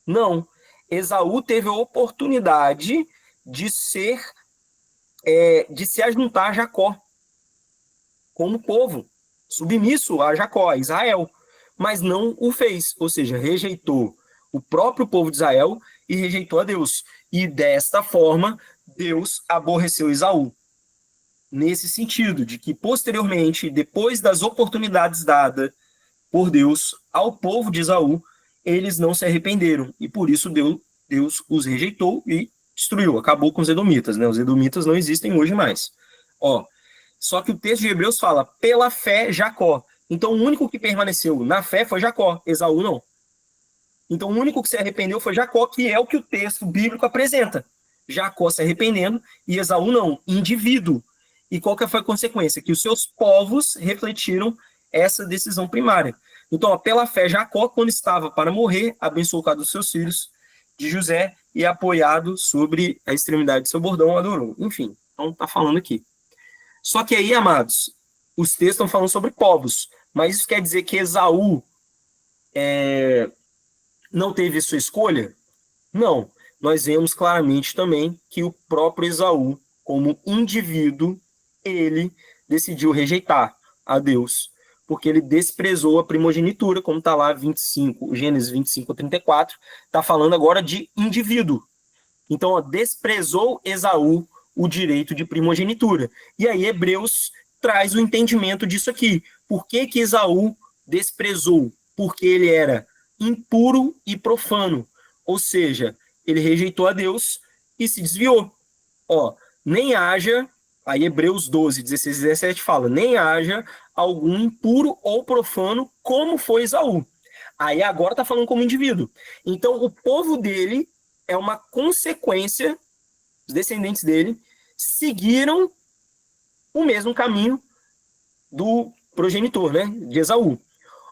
Não. Esaú teve a oportunidade de se ajuntar a Jacó como povo, submisso a Jacó, a Israel, mas não o fez, ou seja, rejeitou o próprio povo de Israel e rejeitou a Deus. E desta forma, Deus aborreceu Esaú. Nesse sentido, de que posteriormente, depois das oportunidades dadas por Deus ao povo de Esaú, eles não se arrependeram. E por isso Deus os rejeitou e destruiu, acabou com os edomitas. Né? Os edomitas não existem hoje mais. Só que o texto de Hebreus fala, pela fé, Jacó. Então o único que permaneceu na fé foi Jacó, Esaú não. Então o único que se arrependeu foi Jacó, que é o que o texto bíblico apresenta. Jacó se arrependendo e Esaú não, indivíduo. E qual que foi a consequência? Que os seus povos refletiram essa decisão primária. Então, pela fé, Jacó, quando estava para morrer, abençoou cada um dos seus filhos de José e apoiado sobre a extremidade de seu bordão, adorou. Enfim, então está falando aqui. Só que aí, amados, os textos estão falando sobre povos, mas isso quer dizer que Esaú não teve sua escolha? Não. Nós vemos claramente também que o próprio Esaú, como indivíduo, ele decidiu rejeitar a Deus, porque ele desprezou a primogenitura, como está lá Gênesis 25, 34, está falando agora de indivíduo. Então, desprezou Esaú o direito de primogenitura. E aí Hebreus traz o entendimento disso aqui. Por que que Esaú desprezou porque ele era impuro e profano, ou seja, ele rejeitou a Deus e se desviou. Ó, nem haja, aí Hebreus 12, 16 e 17 fala, nem haja algum impuro ou profano como foi Esaú. Aí agora está falando como indivíduo. Então o povo dele é uma consequência, os descendentes dele seguiram o mesmo caminho do progenitor, né, de Esaú.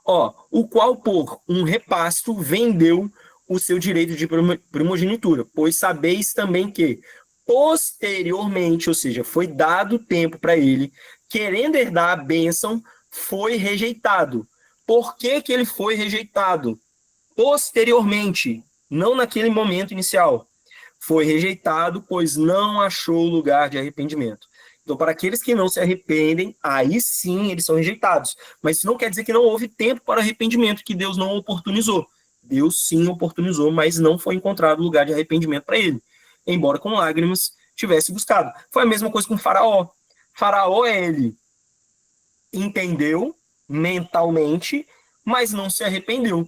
Ó, o qual por um repasto vendeu o seu direito de primogenitura, pois sabeis também que posteriormente, ou seja, foi dado tempo para ele, querendo herdar a bênção, foi rejeitado. Por que que ele foi rejeitado? Posteriormente, não naquele momento inicial. Foi rejeitado, pois não achou lugar de arrependimento. Então, para aqueles que não se arrependem, aí sim eles são rejeitados. Mas isso não quer dizer que não houve tempo para arrependimento, que Deus não oportunizou. Deus sim oportunizou, mas não foi encontrado lugar de arrependimento para ele. Embora com lágrimas tivesse buscado. Foi a mesma coisa com Faraó. Faraó, ele entendeu mentalmente, mas não se arrependeu.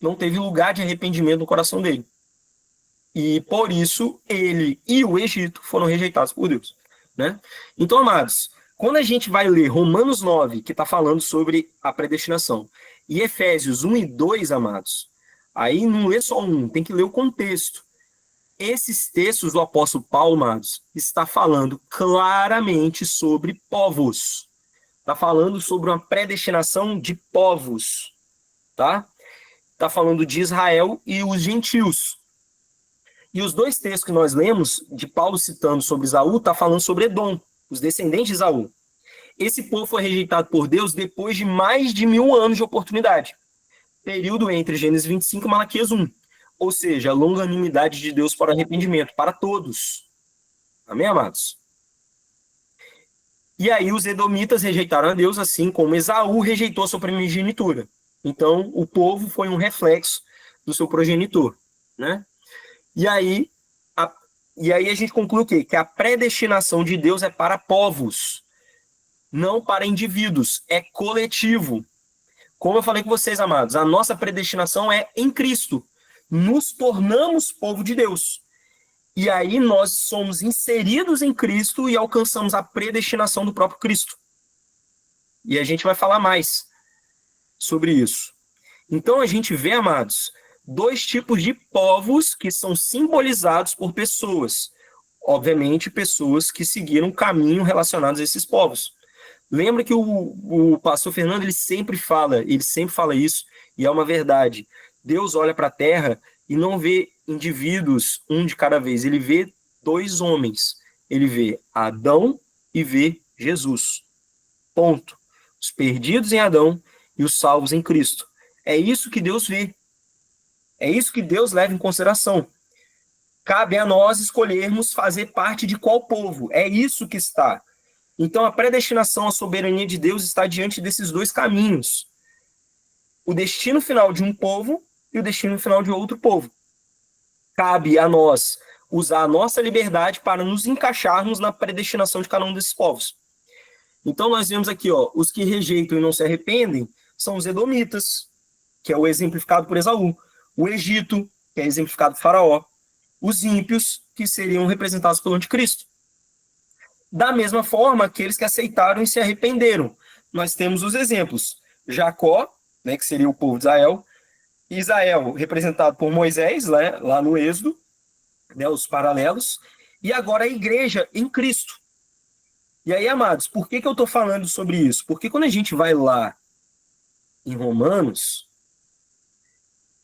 Não teve lugar de arrependimento no coração dele. E por isso ele e o Egito foram rejeitados por Deus, né? Então, amados, quando a gente vai ler Romanos 9, que está falando sobre a predestinação, e Efésios 1 e 2, amados, aí não lê só um, tem que ler o contexto. Esses textos do apóstolo Paulo, amados, está falando claramente sobre povos. Está falando sobre uma predestinação de povos, tá? Está falando de Israel e os gentios. E os dois textos que nós lemos, de Paulo citando sobre Esaú, está falando sobre Edom, os descendentes de Esaú. Esse povo foi rejeitado por Deus depois de mais de 1000 anos de oportunidade. Período entre Gênesis 25 e Malaquias 1. Ou seja, a longanimidade de Deus para arrependimento, para todos. Amém, amados? E aí os edomitas rejeitaram a Deus, assim como Esaú rejeitou a sua primogenitura. Então, o povo foi um reflexo do seu progenitor, né? E aí a gente conclui o quê? Que a predestinação de Deus é para povos, não para indivíduos, é coletivo. Como eu falei com vocês, amados, a nossa predestinação é em Cristo. Nos tornamos povo de Deus. E aí nós somos inseridos em Cristo e alcançamos a predestinação do próprio Cristo. E a gente vai falar mais sobre isso. Então a gente vê, amados, dois tipos de povos que são simbolizados por pessoas. Obviamente, pessoas que seguiram caminho relacionados a esses povos. Lembra que o pastor Fernando ele sempre fala isso, e é uma verdade. Deus olha para a terra e não vê indivíduos, um de cada vez. Ele vê dois homens. Ele vê Adão e vê Jesus. Ponto. Os perdidos em Adão e os salvos em Cristo. É isso que Deus vê. É isso que Deus leva em consideração. Cabe a nós escolhermos fazer parte de qual povo. É isso que está. Então, a predestinação à soberania de Deus está diante desses dois caminhos. O destino final de um povo e o destino final de outro povo. Cabe a nós usar a nossa liberdade para nos encaixarmos na predestinação de cada um desses povos. Então, nós vemos aqui, ó, os que rejeitam e não se arrependem são os edomitas, que é o exemplificado por Esaú. O Egito, que é exemplificado por Faraó. Os ímpios, que seriam representados pelo anticristo. Da mesma forma, aqueles que aceitaram e se arrependeram. Nós temos os exemplos. Jacó, né, que seria o povo de Israel. Israel, representado por Moisés, né, lá no Êxodo, né, os paralelos. E agora a igreja em Cristo. E aí, amados, por que eu estou falando sobre isso? Porque quando a gente vai lá em Romanos,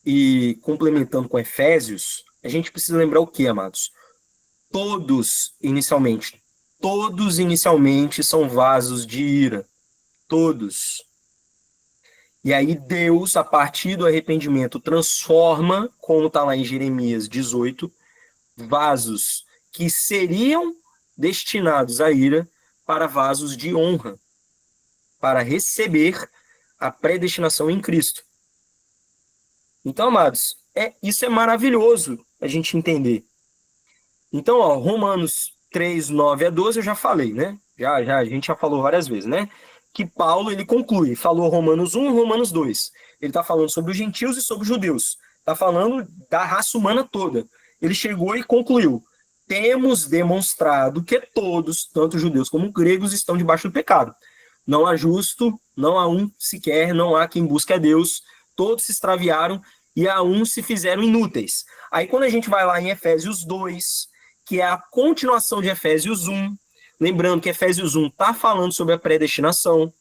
e complementando com Efésios, a gente precisa lembrar o que, amados? Todos inicialmente são vasos de ira. Todos. E aí Deus, a partir do arrependimento, transforma, como está lá em Jeremias 18, vasos que seriam destinados à ira para vasos de honra, para receber a predestinação em Cristo. Então, amados, isso é maravilhoso a gente entender. Então, ó, Romanos 3, 9 a 12 eu já falei, né? A gente já falou várias vezes, né? que Paulo ele conclui. Falou Romanos 1 e Romanos 2. Ele está falando sobre os gentios e sobre os judeus. Está falando da raça humana toda. Ele chegou e concluiu: temos demonstrado que todos, tanto judeus como gregos, estão debaixo do pecado. Não há justo, não há um sequer, não há quem busque a Deus. Todos se extraviaram e a uns se fizeram inúteis. Aí quando a gente vai lá em Efésios 2, que é a continuação de Efésios 1, lembrando que Efésios 1 está falando sobre a predestinação,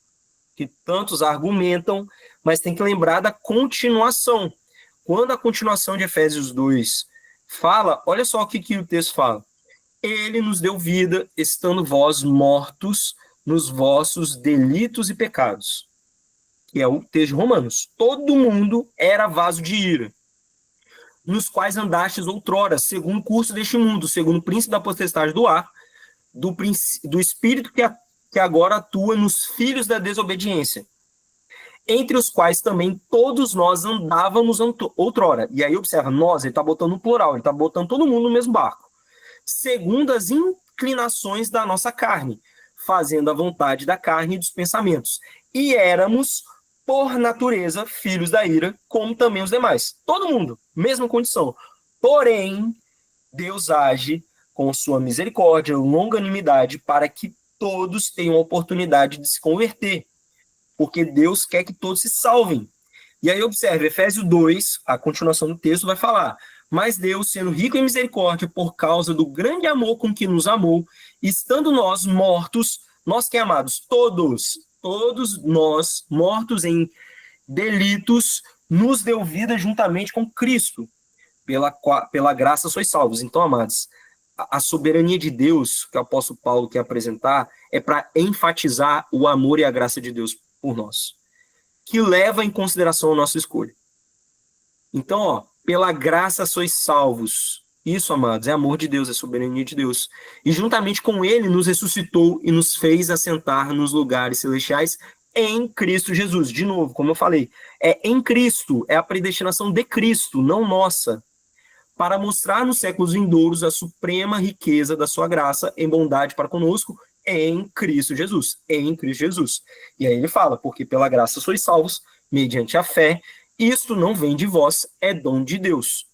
que tantos argumentam, mas tem que lembrar da continuação. Quando a continuação de Efésios 2 fala, olha só o que o texto fala. Ele nos deu vida, estando vós mortos nos vossos delitos e pecados. Que é o texto de Romanos. Todo mundo era vaso de ira, nos quais andastes outrora, segundo o curso deste mundo, segundo o príncipe da potestade do ar, do espírito que agora atua nos filhos da desobediência, entre os quais também todos nós andávamos outrora. E aí observa, nós, ele está botando no plural, ele está botando todo mundo no mesmo barco. Segundo as inclinações da nossa carne, fazendo a vontade da carne e dos pensamentos. E éramos, por natureza, filhos da ira, como também os demais. Todo mundo, mesma condição. Porém, Deus age com sua misericórdia, longanimidade, para que todos tenham a oportunidade de se converter. Porque Deus quer que todos se salvem. E aí observe, Efésios 2, a continuação do texto vai falar: mas Deus, sendo rico em misericórdia, por causa do grande amor com que nos amou, estando nós mortos, nós que amados, todos nós, mortos em delitos, nos deu vida juntamente com Cristo. Pela graça sois salvos. Então, amados, a soberania de Deus, que o apóstolo Paulo quer apresentar, é para enfatizar o amor e a graça de Deus por nós, que leva em consideração a nossa escolha. Então, ó, pela graça sois salvos. Isso, amados, é amor de Deus, é soberania de Deus. E juntamente com ele nos ressuscitou e nos fez assentar nos lugares celestiais em Cristo Jesus. De novo, como eu falei, é em Cristo, é a predestinação de Cristo, não nossa, para mostrar nos séculos vindouros a suprema riqueza da sua graça em bondade para conosco em Cristo Jesus. Em Cristo Jesus. E aí ele fala, porque pela graça sois salvos, mediante a fé. Isto não vem de vós, é dom de Deus,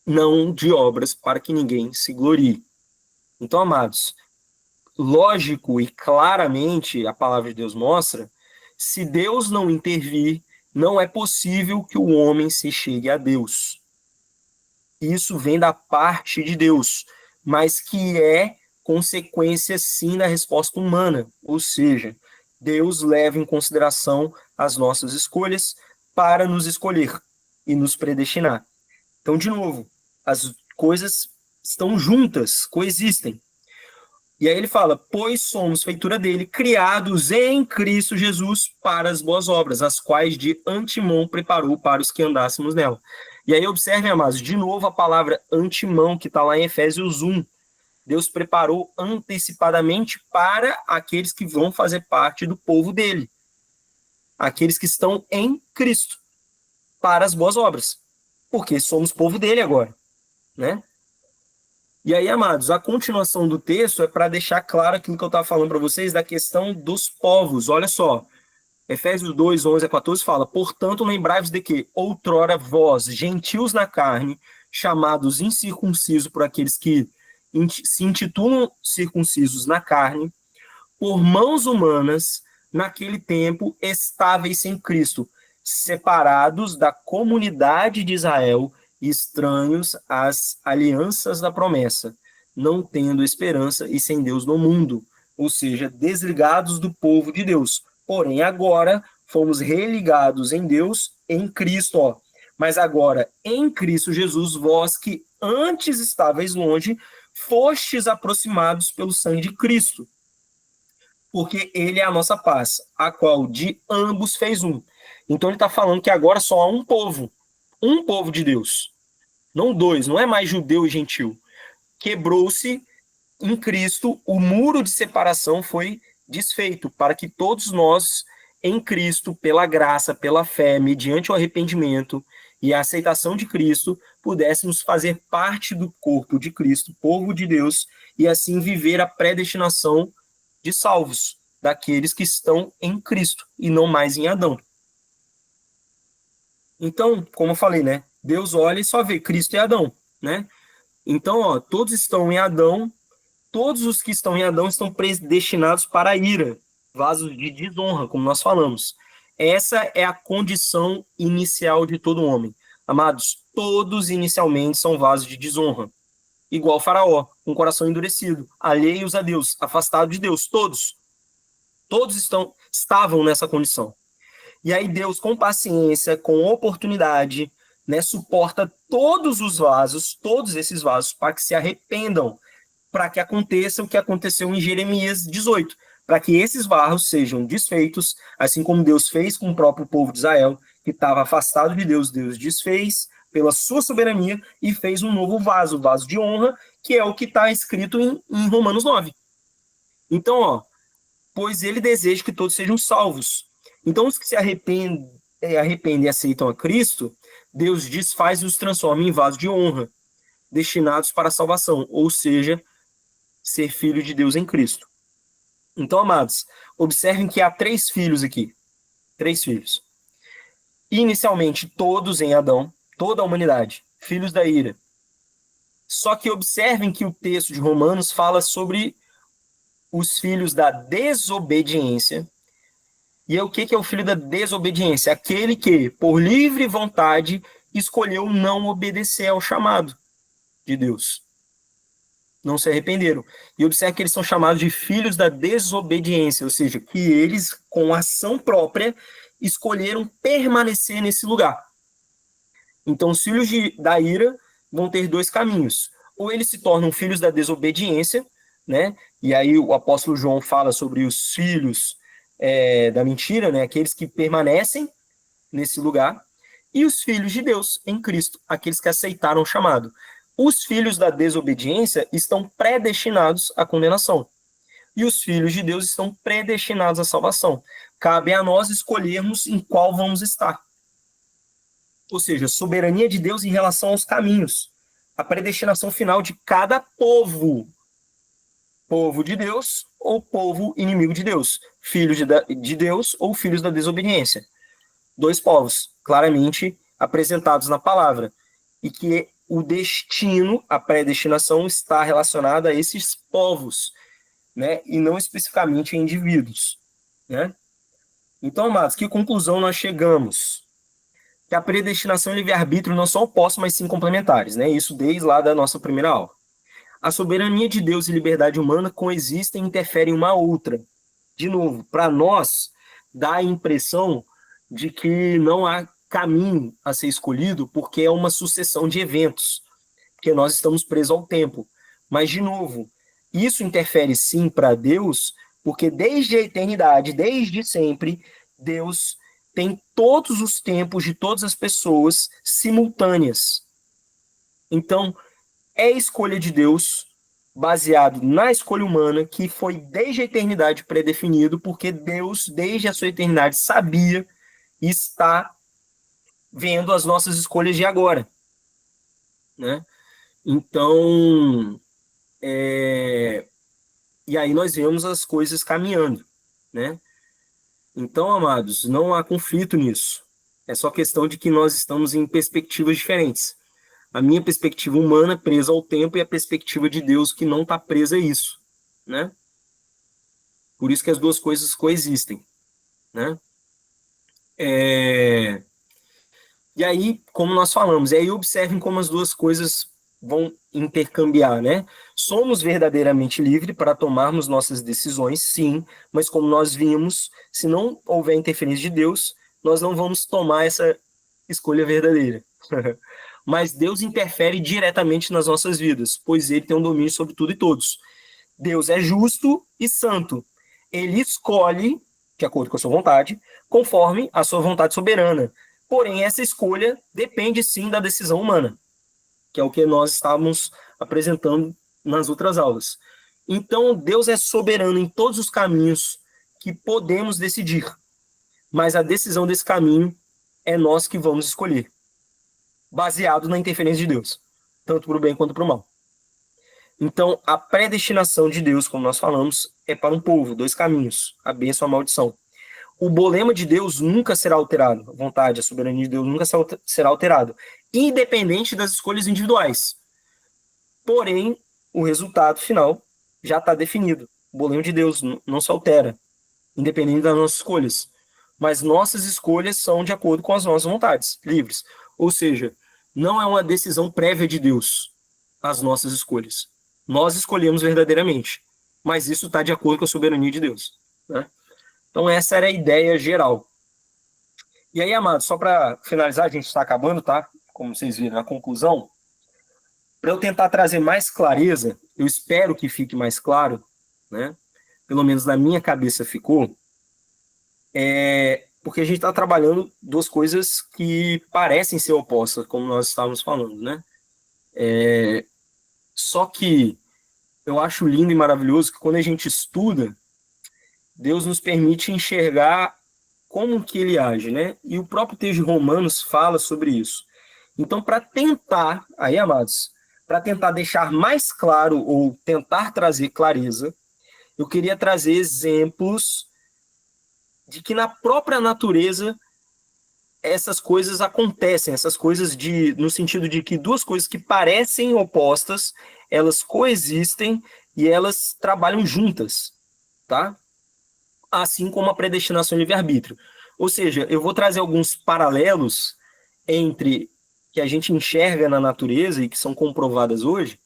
não de obras para que ninguém se glorie. Então, amados, lógico e claramente a palavra de Deus mostra, se Deus não intervir, não é possível que o homem se chegue a Deus. Isso vem da parte de Deus, mas que é consequência, sim, da resposta humana. Ou seja, Deus leva em consideração as nossas escolhas para nos escolher e nos predestinar. Então, de novo, as coisas estão juntas, coexistem. E aí ele fala, pois somos feitura dele, criados em Cristo Jesus para as boas obras, as quais de antemão preparou para os que andássemos nela. E aí observem, amados, de novo a palavra antemão, que está lá em Efésios 1. Deus preparou antecipadamente para aqueles que vão fazer parte do povo dele. Aqueles que estão em Cristo, para as boas obras. Porque somos povo dele agora, né? E aí, amados, a continuação do texto é para deixar claro aquilo que eu estava falando para vocês da questão dos povos. Olha só, Efésios 2, 11 a 14 fala, portanto, lembrai-vos de que outrora vós, gentios na carne, chamados incircuncisos por aqueles que se intitulam circuncisos na carne, por mãos humanas, naquele tempo, estáveis sem Cristo, separados da comunidade de Israel, estranhos às alianças da promessa, não tendo esperança e sem Deus no mundo, ou seja, desligados do povo de Deus. Porém, agora fomos religados em Deus, em Cristo, ó. Mas agora, em Cristo Jesus, vós que antes estáveis longe, fostes aproximados pelo sangue de Cristo, porque ele é a nossa paz, a qual de ambos fez um. Então ele está falando que agora só há um povo de Deus, não dois, não é mais judeu e gentil. Quebrou-se em Cristo, o muro de separação foi desfeito, para que todos nós, em Cristo, pela graça, pela fé, mediante o arrependimento e a aceitação de Cristo, pudéssemos fazer parte do corpo de Cristo, povo de Deus, e assim viver a predestinação de salvos. daqueles que estão em Cristo e não mais em Adão. Então, como eu falei, né? Deus olha e só vê Cristo e Adão, né? Então, ó, todos estão em Adão, todos os que estão em Adão estão predestinados para a ira, vasos de desonra, como nós falamos. Essa é a condição inicial de todo homem. Amados, todos inicialmente são vasos de desonra. Igual Faraó, com o coração endurecido, alheios a Deus, afastados de Deus, todos. Todos estavam nessa condição. E aí Deus, com paciência, com oportunidade, né, suporta todos os vasos, todos esses vasos, para que se arrependam, para que aconteça o que aconteceu em Jeremias 18, para que esses vasos sejam desfeitos, assim como Deus fez com o próprio povo de Israel, que estava afastado de Deus, Deus desfez pela sua soberania e fez um novo vaso, o vaso de honra, que é o que está escrito em Romanos 9. Então, ó, pois ele deseja que todos sejam salvos. Então, os que se arrependem e aceitam a Cristo, Deus desfaz e os transforma em vasos de honra, destinados para a salvação, ou seja, ser filho de Deus em Cristo. Então, amados, observem que há 3 filhos aqui. 3 filhos. Inicialmente, todos em Adão, toda a humanidade, filhos da ira. Só que observem que o texto de Romanos fala sobre os filhos da desobediência. E o que é o filho da desobediência? Aquele que, por livre vontade, escolheu não obedecer ao chamado de Deus. Não se arrependeram. E observe que eles são chamados de filhos da desobediência, ou seja, que eles, com ação própria, escolheram permanecer nesse lugar. Então, os filhos da ira vão ter 2 caminhos. Ou eles se tornam filhos da desobediência, né? E aí o apóstolo João fala sobre os filhos da mentira, né? Aqueles que permanecem nesse lugar. E os filhos de Deus em Cristo, aqueles que aceitaram o chamado. Os filhos da desobediência estão predestinados à condenação. E os filhos de Deus estão predestinados à salvação. Cabe a nós escolhermos em qual vamos estar. Ou seja, soberania de Deus em relação aos caminhos. A predestinação final de cada povo. Povo de Deus ou povo inimigo de Deus. Filhos de Deus ou filhos da desobediência. 2 povos, claramente apresentados na palavra. E que o destino, a predestinação, está relacionada a esses povos, né? E não especificamente a indivíduos, né? Então, amados, que conclusão nós chegamos? Que a predestinação e o livre-arbítrio não são opostos, mas sim complementares, né? Isso desde lá da nossa primeira aula. A soberania de Deus e liberdade humana coexistem e interferem uma outra. De novo, para nós, dá a impressão de que não há caminho a ser escolhido porque é uma sucessão de eventos, porque nós estamos presos ao tempo. Mas, de novo, isso interfere sim para Deus, porque desde a eternidade, desde sempre, Deus tem todos os tempos de todas as pessoas simultâneas. Então, é escolha de Deus, baseado na escolha humana, que foi desde a eternidade predefinido, porque Deus, desde a sua eternidade, sabia e está vendo as nossas escolhas de agora, né? Então, e aí nós vemos as coisas caminhando, né? Então, amados, não há conflito nisso. É só questão de que nós estamos em perspectivas diferentes. A minha perspectiva humana presa ao tempo e a perspectiva de Deus que não está presa a isso, né? Por isso que as duas coisas coexistem, né? E aí, como nós falamos, e aí observem como as duas coisas vão intercambiar, né? Somos verdadeiramente livres para tomarmos nossas decisões, sim, mas como nós vimos, se não houver interferência de Deus, nós não vamos tomar essa escolha verdadeira. Mas Deus interfere diretamente nas nossas vidas, pois Ele tem um domínio sobre tudo e todos. Deus é justo e santo. Ele escolhe, de acordo com a sua vontade, conforme a sua vontade soberana. Porém, essa escolha depende sim da decisão humana, que é o que nós estávamos apresentando nas outras aulas. Então, Deus é soberano em todos os caminhos que podemos decidir, mas a decisão desse caminho é nós que vamos escolher, baseado na interferência de Deus, tanto para o bem quanto para o mal. Então, a predestinação de Deus, como nós falamos, é para um povo, dois caminhos, a bênção e a maldição. O bolema de Deus nunca será alterado, a vontade, a soberania de Deus nunca será alterado, independente das escolhas individuais. Porém, o resultado final já está definido. O bolema de Deus não se altera, independente das nossas escolhas. Mas nossas escolhas são de acordo com as nossas vontades, livres. Ou seja, não é uma decisão prévia de Deus, as nossas escolhas. Nós escolhemos verdadeiramente, mas isso está de acordo com a soberania de Deus, né? Então essa era a ideia geral. E aí, amados, só para finalizar, a gente está acabando, tá? Como vocês viram, a conclusão. Para eu tentar trazer mais clareza, eu espero que fique mais claro, né? Pelo menos na minha cabeça ficou, porque a gente está trabalhando duas coisas que parecem ser opostas, como nós estávamos falando, né? Só que eu acho lindo e maravilhoso que quando a gente estuda, Deus nos permite enxergar como que ele age, né? E o próprio texto de Romanos fala sobre isso. Então, para tentar, aí, amados, para tentar deixar mais claro ou tentar trazer clareza, eu queria trazer exemplos de que na própria natureza essas coisas acontecem, essas coisas no sentido de que duas coisas que parecem opostas, elas coexistem e elas trabalham juntas, tá? Assim como a predestinação e livre-arbítrio. Ou seja, eu vou trazer alguns paralelos entre que a gente enxerga na natureza e que são comprovadas hoje,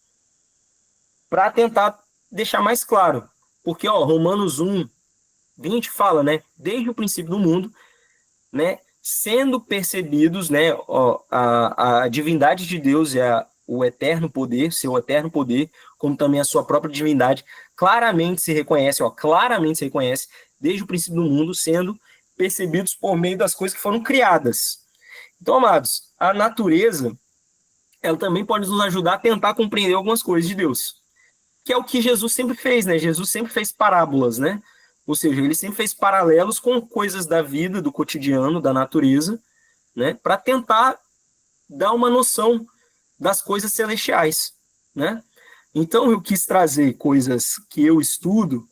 para tentar deixar mais claro. Porque, Romanos 1:20 fala, né? Desde o princípio do mundo, né? Sendo percebidos, né? A divindade de Deus e o eterno poder, seu eterno poder, como também a sua própria divindade, claramente se reconhece, desde o princípio do mundo, sendo percebidos por meio das coisas que foram criadas. Então, amados, a natureza, ela também pode nos ajudar a tentar compreender algumas coisas de Deus, que é o que Jesus sempre fez, né? Jesus sempre fez parábolas, né? Ou seja, ele sempre fez paralelos com coisas da vida, do cotidiano, da natureza, né? Para tentar dar uma noção das coisas celestiais, né? Então, eu quis trazer coisas que eu estudo,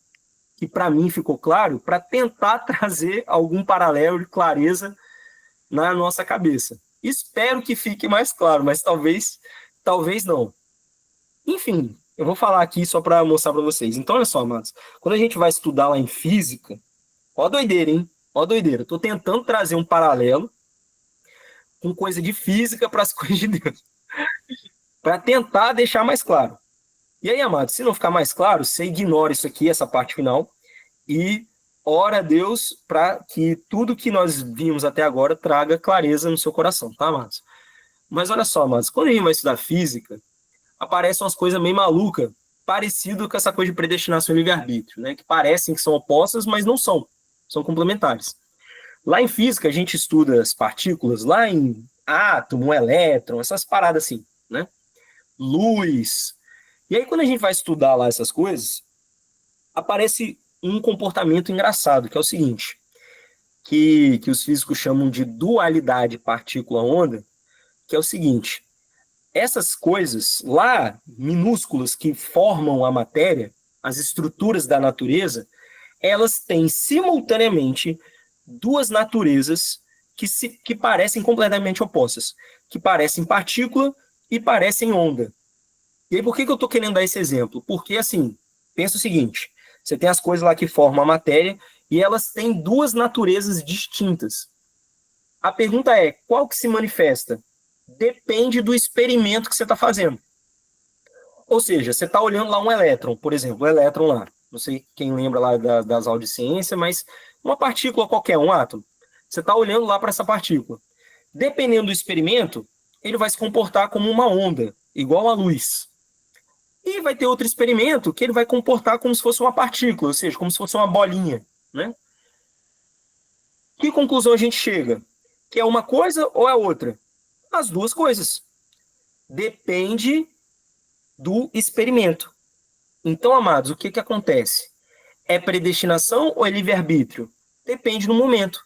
que para mim ficou claro, para tentar trazer algum paralelo de clareza na nossa cabeça. Espero que fique mais claro, mas talvez não. Enfim, eu vou falar aqui só para mostrar para vocês. Então, olha só, amados, quando a gente vai estudar lá em física, ó a doideira, hein? Ó a doideira. Estou tentando trazer um paralelo com coisa de física para as coisas de Deus, para tentar deixar mais claro. E aí, amados, se não ficar mais claro, você ignora isso aqui, essa parte final, e ora a Deus para que tudo que nós vimos até agora traga clareza no seu coração, tá, amados? Mas olha só, amados, quando a gente vai estudar física, aparecem umas coisas meio malucas, parecido com essa coisa de predestinação e livre-arbítrio, né? Que parecem que são opostas, mas não são. São complementares. Lá em física, a gente estuda as partículas, lá em átomo, elétron, essas paradas assim, né? Luz. E aí, quando a gente vai estudar lá essas coisas, aparece um comportamento engraçado, que é o seguinte, que os físicos chamam de dualidade partícula-onda, que é o seguinte, essas coisas lá, minúsculas, que formam a matéria, as estruturas da natureza, elas têm simultaneamente duas naturezas que parecem completamente opostas, que parecem partícula e parecem onda. E aí, por que eu estou querendo dar esse exemplo? Porque, assim, pensa o seguinte, você tem as coisas lá que formam a matéria e elas têm duas naturezas distintas. A pergunta é, qual que se manifesta? Depende do experimento que você está fazendo. Ou seja, você está olhando lá um elétron, por exemplo, o elétron lá, não sei quem lembra lá das aulas de ciência, mas uma partícula qualquer, um átomo, você está olhando lá para essa partícula. Dependendo do experimento, ele vai se comportar como uma onda, igual a luz. E vai ter outro experimento que ele vai comportar como se fosse uma partícula, ou seja, como se fosse uma bolinha, né? Que conclusão a gente chega? Que é uma coisa ou é outra? As duas coisas. Depende do experimento. Então, amados, o que acontece? É predestinação ou é livre-arbítrio? Depende do momento.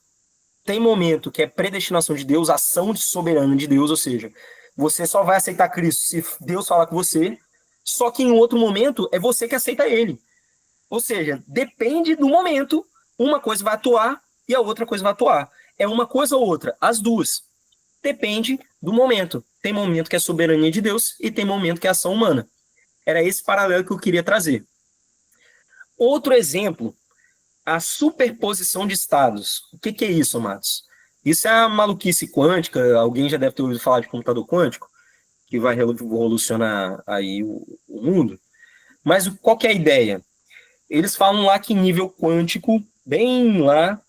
Tem momento que é predestinação de Deus, ação soberana de Deus, ou seja, você só vai aceitar Cristo se Deus falar com você. Só que em outro momento é você que aceita ele. Ou seja, depende do momento, uma coisa vai atuar e a outra coisa vai atuar. É uma coisa ou outra, as duas. Depende do momento. Tem momento que é soberania de Deus e tem momento que é ação humana. Era esse paralelo que eu queria trazer. Outro exemplo, a superposição de estados. O que é isso, Matos? Isso é a maluquice quântica. Alguém já deve ter ouvido falar de computador quântico, que vai revolucionar aí o mundo. Mas qual que é a ideia? Eles falam lá que nível quântico, bem lá,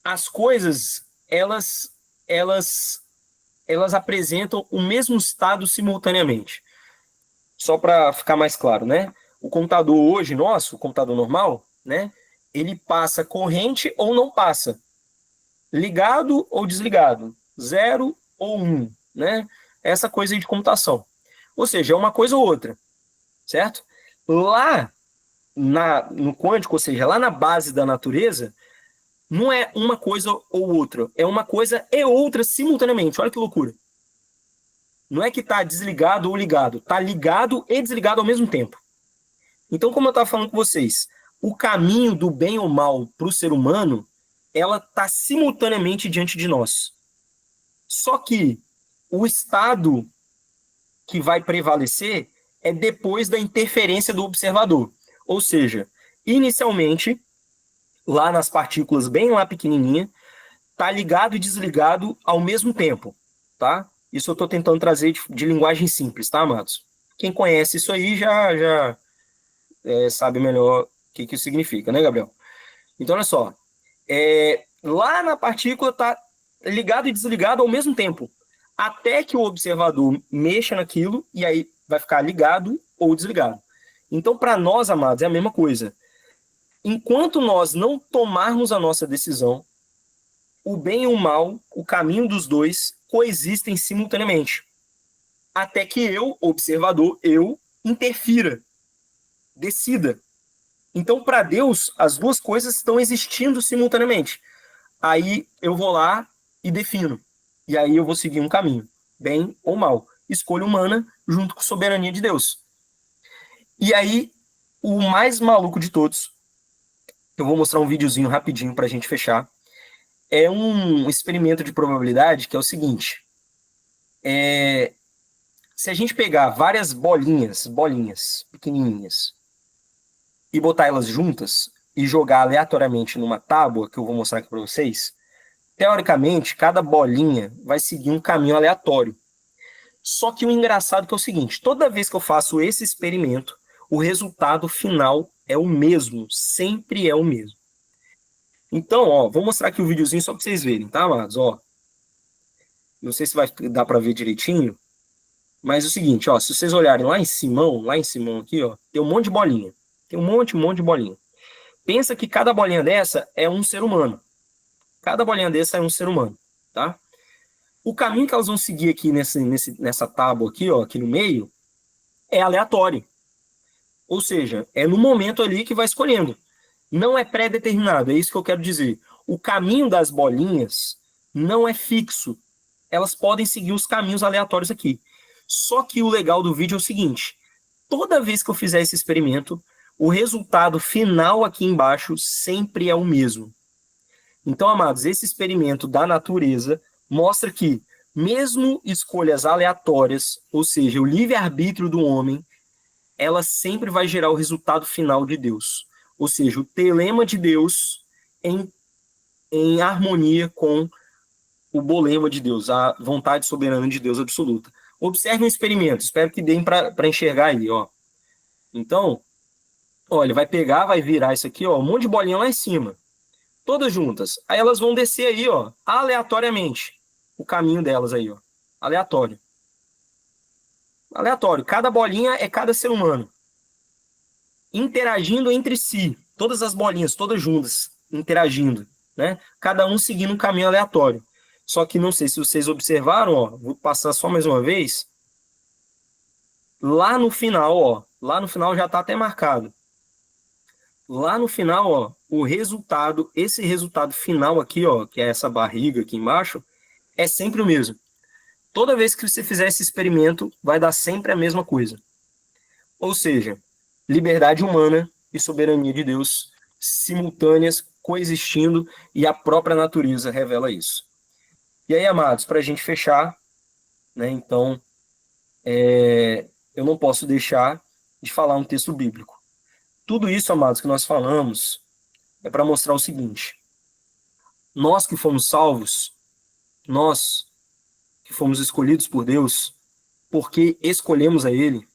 as coisas, elas apresentam o mesmo estado simultaneamente. Só para ficar mais claro, né? O computador hoje nosso, o computador normal, né? Ele passa corrente ou não passa. Ligado ou desligado. 0 ou 1, né? Essa coisa aí de computação. Ou seja, é uma coisa ou outra, certo? Lá no quântico, ou seja, lá na base da natureza, não é uma coisa ou outra, é uma coisa e outra simultaneamente. Olha que loucura. Não é que está desligado ou ligado, está ligado e desligado ao mesmo tempo. Então, como eu estava falando com vocês, o caminho do bem ou mal para o ser humano, ela está simultaneamente diante de nós. Só que o estado que vai prevalecer é depois da interferência do observador. Ou seja, inicialmente, lá nas partículas bem lá pequenininha, tá ligado e desligado ao mesmo tempo, tá? Isso eu estou tentando trazer de linguagem simples, tá, amados? Quem conhece isso aí já sabe melhor o que isso significa, né, Gabriel? Então, olha só. Lá na partícula tá ligado e desligado ao mesmo tempo, até que o observador mexa naquilo e aí vai ficar ligado ou desligado. Então, para nós, amados, é a mesma coisa. Enquanto nós não tomarmos a nossa decisão, o bem e o mal, o caminho dos dois, coexistem simultaneamente. Até que eu, observador, eu interfira, decida. Então, para Deus, as duas coisas estão existindo simultaneamente. Aí eu vou lá e defino. E aí eu vou seguir um caminho, bem ou mal. Escolha humana junto com a soberania de Deus. E aí, o mais maluco de todos, eu vou mostrar um videozinho rapidinho para a gente fechar, é um experimento de probabilidade que é o seguinte. Se a gente pegar várias bolinhas pequenininhas, e botar elas juntas e jogar aleatoriamente numa tábua, que eu vou mostrar aqui para vocês, teoricamente, cada bolinha vai seguir um caminho aleatório. Só que o engraçado é o seguinte, toda vez que eu faço esse experimento, o resultado final é o mesmo, sempre é o mesmo. Então, ó, vou mostrar aqui o videozinho só para vocês verem, tá, amados? Ó, não sei se vai dar para ver direitinho, mas é o seguinte, ó, se vocês olharem lá em cima aqui, ó, tem um monte de bolinha. Tem um monte de bolinha. Pensa que cada bolinha dessa é um ser humano. Cada bolinha dessa é um ser humano, tá? O caminho que elas vão seguir aqui nessa tábua aqui, ó, aqui no meio, é aleatório. Ou seja, é no momento ali que vai escolhendo. Não é pré-determinado, é isso que eu quero dizer. O caminho das bolinhas não é fixo. Elas podem seguir os caminhos aleatórios aqui. Só que o legal do vídeo é o seguinte, toda vez que eu fizer esse experimento, o resultado final aqui embaixo sempre é o mesmo. Então, amados, esse experimento da natureza mostra que, mesmo escolhas aleatórias, ou seja, o livre-arbítrio do homem, ela sempre vai gerar o resultado final de Deus. Ou seja, o telema de Deus em harmonia com o bolema de Deus, a vontade soberana de Deus absoluta. Observe um experimento, espero que deem para enxergar aí, ó. Então, ó, ele vai pegar, vai virar isso aqui, ó, um monte de bolinha lá em cima, todas juntas. Aí elas vão descer aí, ó, aleatoriamente, o caminho delas aí, ó, aleatório. Aleatório, cada bolinha é cada ser humano, interagindo entre si, todas as bolinhas, todas juntas, interagindo, né? Cada um seguindo um caminho aleatório. Só que não sei se vocês observaram, ó, vou passar só mais uma vez. Lá no final, ó, lá no final já está até marcado. Lá no final, ó, o resultado, esse resultado final aqui, ó, que é essa barriga aqui embaixo, é sempre o mesmo. Toda vez que você fizer esse experimento, vai dar sempre a mesma coisa. Ou seja, liberdade humana e soberania de Deus simultâneas, coexistindo, e a própria natureza revela isso. E aí, amados, para a gente fechar, né, então, eu não posso deixar de falar um texto bíblico. Tudo isso, amados, que nós falamos, é para mostrar o seguinte: nós que fomos salvos, nós que fomos escolhidos por Deus, porque escolhemos a Ele,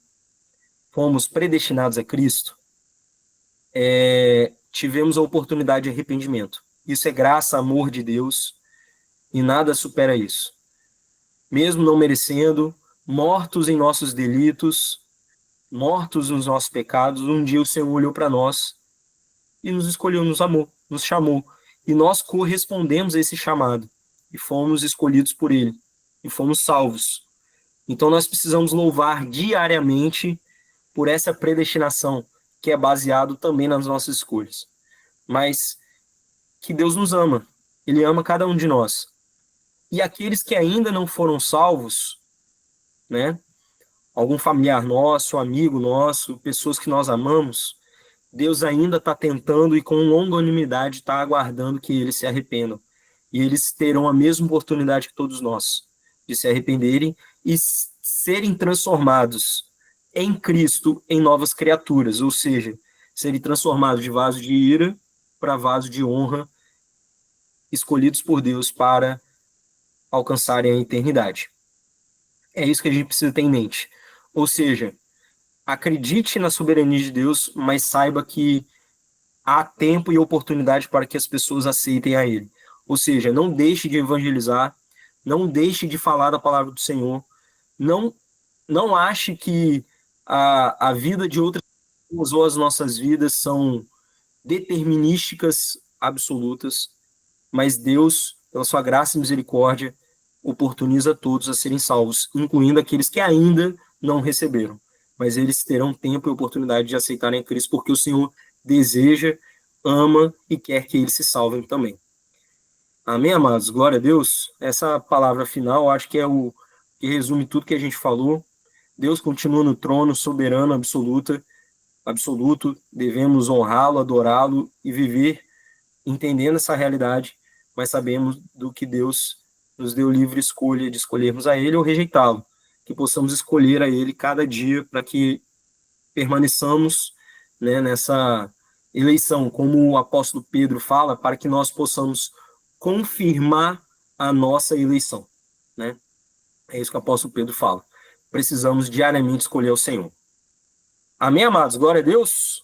fomos predestinados a Cristo, tivemos a oportunidade de arrependimento. Isso é graça, amor de Deus, e nada supera isso. Mesmo não merecendo, mortos em nossos delitos, mortos nos nossos pecados, um dia o Senhor olhou para nós e nos escolheu, nos amou, nos chamou. E nós correspondemos a esse chamado, e fomos escolhidos por Ele, e fomos salvos. Então nós precisamos louvar diariamente por essa predestinação, que é baseado também nas nossas escolhas. Mas que Deus nos ama, Ele ama cada um de nós. E aqueles que ainda não foram salvos, né? Algum familiar nosso, amigo nosso, pessoas que nós amamos, Deus ainda está tentando e com longanimidade está aguardando que eles se arrependam. E eles terão a mesma oportunidade que todos nós, de se arrependerem e serem transformados em Cristo em novas criaturas, ou seja, serem transformados de vaso de ira para vaso de honra, escolhidos por Deus para alcançarem a eternidade. É isso que a gente precisa ter em mente. Ou seja, acredite na soberania de Deus, mas saiba que há tempo e oportunidade para que as pessoas aceitem a Ele. Ou seja, não deixe de evangelizar, não deixe de falar da palavra do Senhor, não ache que a vida de outras pessoas ou as nossas vidas são determinísticas absolutas, mas Deus, pela sua graça e misericórdia, oportuniza todos a serem salvos, incluindo aqueles que ainda não receberam. Mas eles terão tempo e oportunidade de aceitarem a Cristo, porque o Senhor deseja, ama e quer que eles se salvem também. Amém, amados? Glória a Deus. Essa palavra final, acho que é o que resume tudo que a gente falou. Deus continua no trono, soberano, absoluto. Devemos honrá-lo, adorá-lo e viver entendendo essa realidade, mas sabemos do que Deus nos deu livre escolha de escolhermos a Ele ou rejeitá-lo, que possamos escolher a Ele cada dia para que permaneçamos, né, nessa eleição, como o apóstolo Pedro fala, para que nós possamos confirmar a nossa eleição, né? É isso que o apóstolo Pedro fala. Precisamos diariamente escolher o Senhor. Amém, amados? Glória a Deus.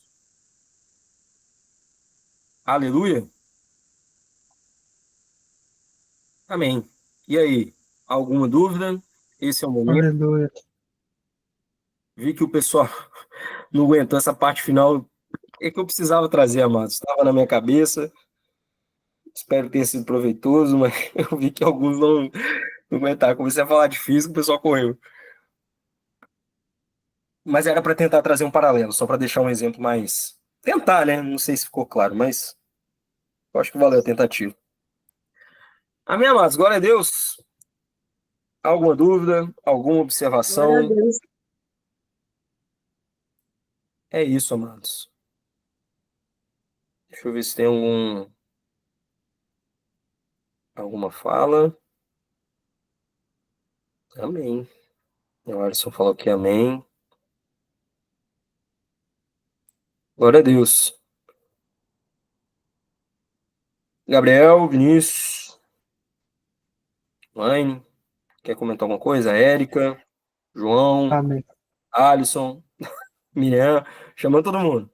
Aleluia. Amém. E aí, alguma dúvida? Esse é o momento. Aleluia. Vi que o pessoal não aguentou essa parte final. É que eu precisava trazer, amados. Estava na minha cabeça. Espero que tenha sido proveitoso, mas eu vi que alguns não aguentaram. Comecei a falar de física, o pessoal correu. Mas era para tentar trazer um paralelo, só para deixar um exemplo mais. Tentar, né? Não sei se ficou claro, mas eu acho que valeu a tentativa. Amém, amados? Glória a Deus. Alguma dúvida? Alguma Glória a observação? Deus. É isso, amados. Deixa eu ver se tem alguma fala. Amém. O Alisson falou que amém. Glória a Deus. Gabriel, Vinícius, Laine, quer comentar alguma coisa? Érica, João, Amém. Alisson, Miriam, chamando todo mundo.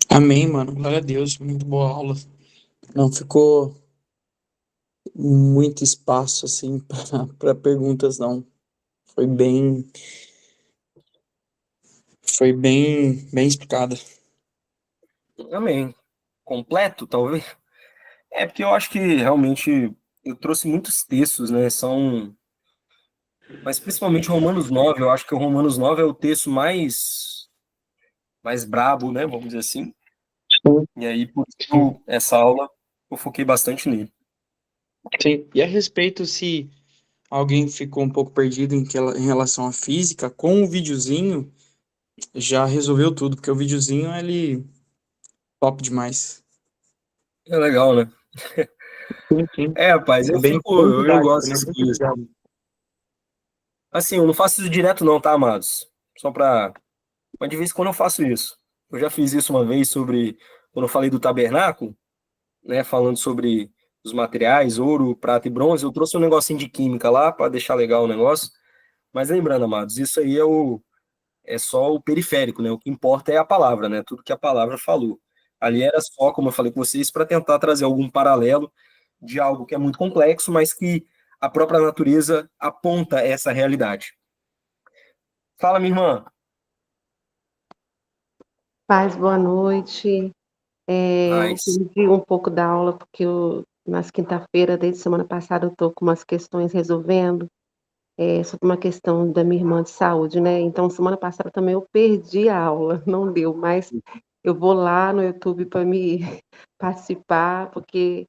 Amém, mano. Glória a Deus. Muito boa aula. Não ficou muito espaço, assim, para perguntas, não. Foi bem. Foi bem explicada. Amém. Completo, talvez? É porque eu acho que realmente eu trouxe muitos textos, né? Mas principalmente Romanos 9. Eu acho que o Romanos 9 é o texto mais brabo, né? Vamos dizer assim. E aí, por isso, essa aula eu foquei bastante nele. Sim. E a respeito se alguém ficou um pouco perdido em relação à física, com o videozinho já resolveu tudo, porque o videozinho ele top demais. É legal, né? Sim, sim. É, rapaz, É bem eu didático, gosto né? dessas Bem coisas. didático. Assim, eu não faço isso direto não, tá, amados? Só pra... Mas de vez em quando eu faço isso. Eu já fiz isso uma vez sobre... Quando eu falei do tabernáculo, né, falando sobre os materiais, ouro, prata e bronze, eu trouxe um negocinho de química lá para deixar legal o negócio. Mas lembrando, amados, isso aí é só o periférico, né? O que importa é a palavra, né? Tudo que a palavra falou. Ali era só, como eu falei com vocês, para tentar trazer algum paralelo de algo que é muito complexo, mas que a própria natureza aponta essa realidade. Fala, minha irmã. Paz, boa noite. Eu Paz. perdi um pouco da aula, porque nas quinta-feira, desde semana passada, eu estou com umas questões resolvendo, sobre uma questão da minha irmã de saúde, né? Então, semana passada também eu perdi a aula, não deu, mas eu vou lá no YouTube para me participar, porque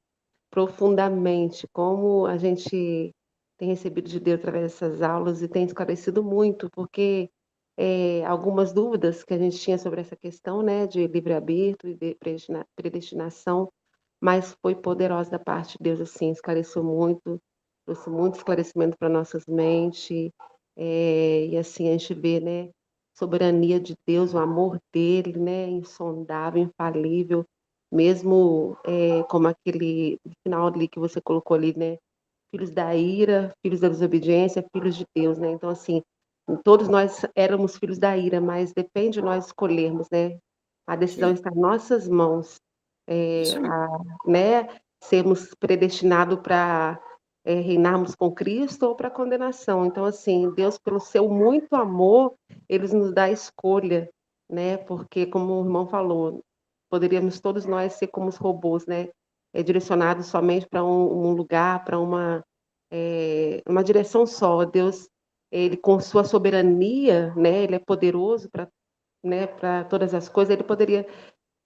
profundamente, como a gente tem recebido de Deus através dessas aulas e tem esclarecido muito, porque algumas dúvidas que a gente tinha sobre essa questão, né, de livre-arbítrio e de predestinação, mas foi poderosa da parte de Deus, assim, esclareceu muito, trouxe muito esclarecimento para nossas mentes, e assim a gente vê, né, soberania de Deus, o amor dele, né, insondável, infalível, mesmo como aquele final ali que você colocou ali, né, filhos da ira, filhos da desobediência, filhos de Deus, né? Então, assim, todos nós éramos filhos da ira, mas depende de nós escolhermos, né? A decisão Sim, está em nossas mãos, isso aí. né? Sermos predestinados para reinarmos com Cristo ou para condenação. Então, assim, Deus, pelo seu muito amor, ele nos dá a escolha, né? Porque, como o irmão falou, poderíamos todos nós ser como os robôs, né? Direcionados somente para um lugar, para uma direção só. Deus, ele com sua soberania, né? Ele é poderoso para, né? Para todas as coisas. Ele poderia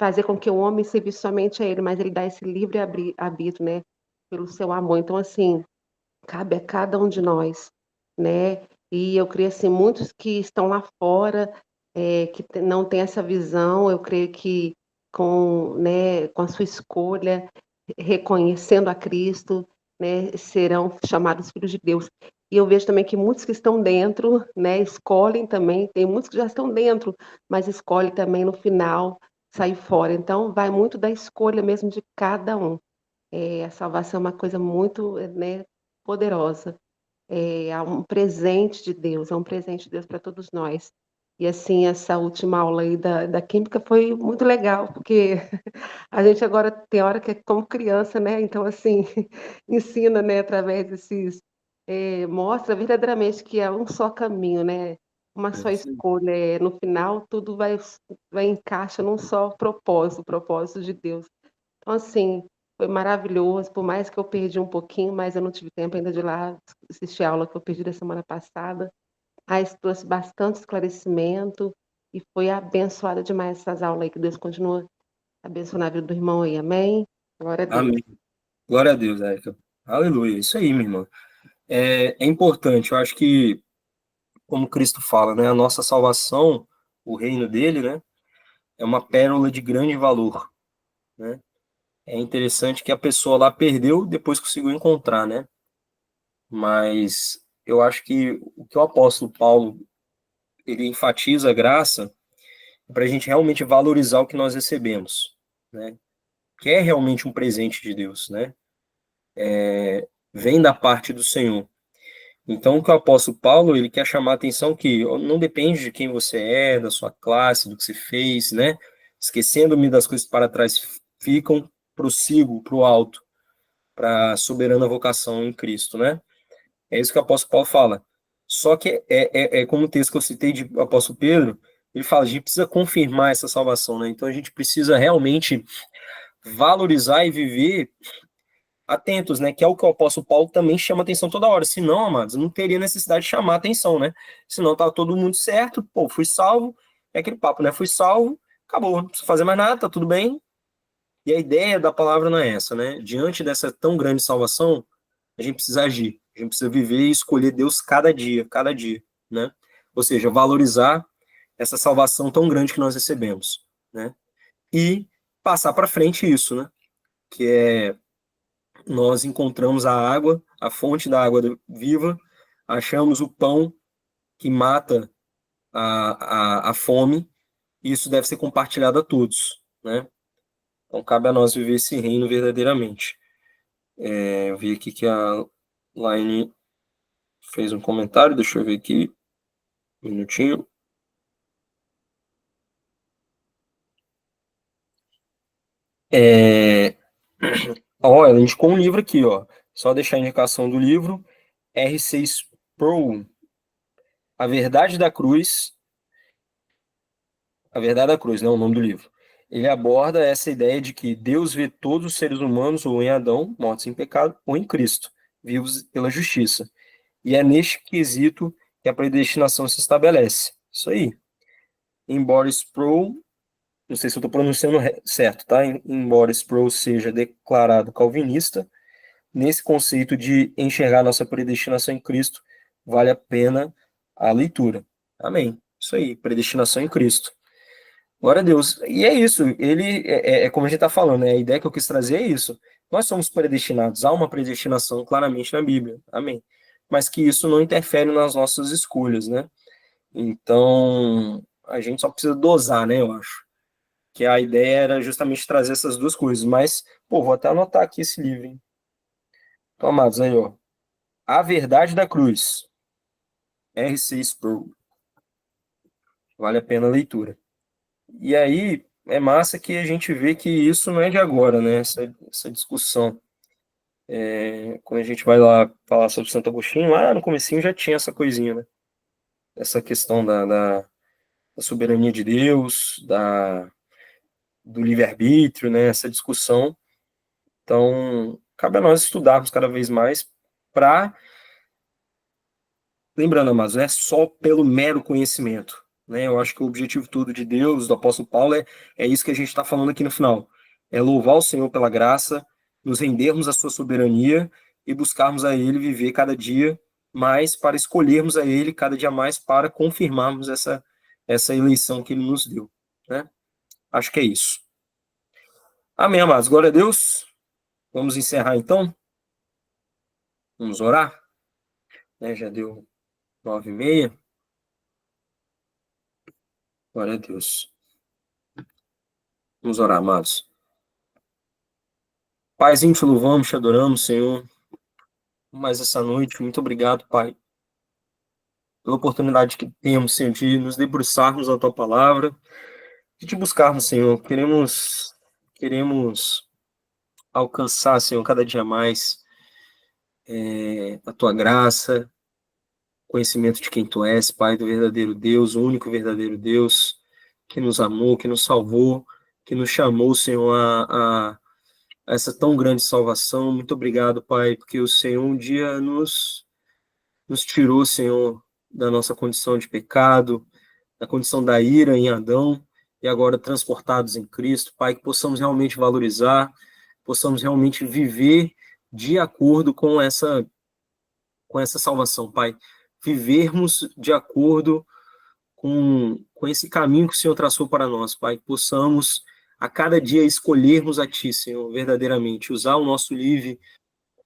fazer com que o homem servisse somente a ele, mas ele dá esse livre arbítrio, né? Pelo seu amor. Então, assim, cabe a cada um de nós, né? E eu creio assim, muitos que estão lá fora, não têm essa visão, eu creio que né, com a sua escolha, reconhecendo a Cristo, né, serão chamados filhos de Deus. E eu vejo também que muitos que estão dentro, né, escolhem também, tem muitos que já estão dentro, mas escolhem também no final sair fora. Então, vai muito da escolha mesmo de cada um. A salvação é uma coisa muito, né, poderosa. É um presente de Deus, é um presente de Deus para todos nós. E assim, essa última aula aí da química foi muito legal, porque a gente agora tem hora que é como criança, né? Então, assim, ensina, né, através desses. Mostra verdadeiramente que é um só caminho, né? Uma É só isso aí. escolha. No final, tudo vai encaixa num só propósito, o propósito de Deus. Então, assim, foi maravilhoso, por mais que eu perdi um pouquinho, mas eu não tive tempo ainda de ir lá assistir a aula que eu perdi da semana passada, mas trouxe bastante esclarecimento e foi abençoada demais essas aulas aí, que Deus continua abençoando a vida do irmão aí, amém? Glória a Deus. Amém. Glória a Deus, Érica. Aleluia. Isso aí, minha irmã. É importante, eu acho que, como Cristo fala, né, a nossa salvação, o reino dele, né, é uma pérola de grande valor, né? É interessante que a pessoa lá perdeu, depois conseguiu encontrar, né? Mas eu acho que o que o apóstolo Paulo ele enfatiza a graça para a gente realmente valorizar o que nós recebemos, né? Que é realmente um presente de Deus, né? Vem da parte do Senhor. Então, o que o apóstolo Paulo ele quer chamar a atenção que não depende de quem você é, da sua classe, do que você fez, né? Esquecendo-me das coisas para trás, ficam, prossigo para o alto, para a soberana vocação em Cristo, né? É isso que o apóstolo Paulo fala. Só que é como o texto que eu citei de apóstolo Pedro, ele fala, a gente precisa confirmar essa salvação, né? Então a gente precisa realmente valorizar e viver atentos, né? Que é o que o apóstolo Paulo também chama atenção toda hora. Se não, amados, não teria necessidade de chamar atenção, né? Senão tá todo mundo certo, pô, fui salvo, é aquele papo, né? Fui salvo, acabou, não precisa fazer mais nada, tá tudo bem. E a ideia da palavra não é essa, né? Diante dessa tão grande salvação, a gente precisa agir, a gente precisa viver e escolher Deus cada dia, né? Ou seja, valorizar essa salvação tão grande que nós recebemos, né? E passar para frente isso, né? Que é nós encontramos a água, a fonte da água viva, achamos o pão que mata a fome, e isso deve ser compartilhado a todos, né? Então cabe a nós viver esse reino verdadeiramente. Eu vi aqui que a Laine fez um comentário, deixa eu ver aqui, um minutinho. Ó, ela indicou um livro aqui, ó. Só deixar a indicação do livro, R6 Pro, A Verdade da Cruz. A Verdade da Cruz, né, o nome do livro. Ele aborda essa ideia de que Deus vê todos os seres humanos ou em Adão, mortos em pecado, ou em Cristo, vivos pela justiça. E é neste quesito que a predestinação se estabelece. Isso aí. Embora Sproul, não sei se eu estou pronunciando certo, tá? Embora Sproul seja declarado calvinista, nesse conceito de enxergar nossa predestinação em Cristo, vale a pena a leitura. Amém. Isso aí, predestinação em Cristo. Glória a Deus. E é isso, ele é como a gente está falando, né? A ideia que eu quis trazer é isso. Nós somos predestinados, há uma predestinação claramente na Bíblia. Amém. Mas que isso não interfere nas nossas escolhas, né? Então, a gente só precisa dosar, né, eu acho. Que a ideia era justamente trazer essas duas coisas. Mas, pô, vou até anotar aqui esse livro, hein? Então, amados, aí, ó. A Verdade da Cruz. R6 Pro. Vale a pena a leitura. E aí, é massa que a gente vê que isso não é de agora, né? Essa discussão. Quando a gente vai lá falar sobre Santo Agostinho, lá no comecinho já tinha essa coisinha, né? Essa questão da soberania de Deus, do livre-arbítrio, né? Essa discussão. Então, cabe a nós estudarmos cada vez mais para... Lembrando, amados, não é só pelo mero conhecimento, né? Eu acho que o objetivo todo de Deus, do apóstolo Paulo, é isso que a gente está falando aqui no final. É louvar o Senhor pela graça, nos rendermos à sua soberania e buscarmos a Ele viver cada dia mais para escolhermos a Ele cada dia mais para confirmarmos essa eleição que Ele nos deu, né? Acho que é isso. Amém, amados. Glória a Deus. Vamos encerrar, então. Vamos orar, né? Já deu 9h30. Glória a Deus. Vamos orar, amados. Paizinho, te louvamos, te adoramos, Senhor. Mais essa noite, muito obrigado, Pai, pela oportunidade que temos, Senhor, de nos debruçarmos na Tua palavra, de te buscarmos, Senhor. Queremos alcançar, Senhor, cada dia mais a Tua graça, conhecimento de quem Tu és, Pai, do verdadeiro Deus, o único verdadeiro Deus, que nos amou, que nos salvou, que nos chamou, Senhor, a essa tão grande salvação. Muito obrigado, Pai, porque o Senhor um dia nos tirou, Senhor, da nossa condição de pecado, da condição da ira em Adão, e agora transportados em Cristo, Pai, que possamos realmente valorizar, possamos realmente viver de acordo com essa salvação, Pai. Vivermos de acordo com esse caminho que o Senhor traçou para nós, Pai, que possamos a cada dia escolhermos a Ti, Senhor, verdadeiramente, usar o nosso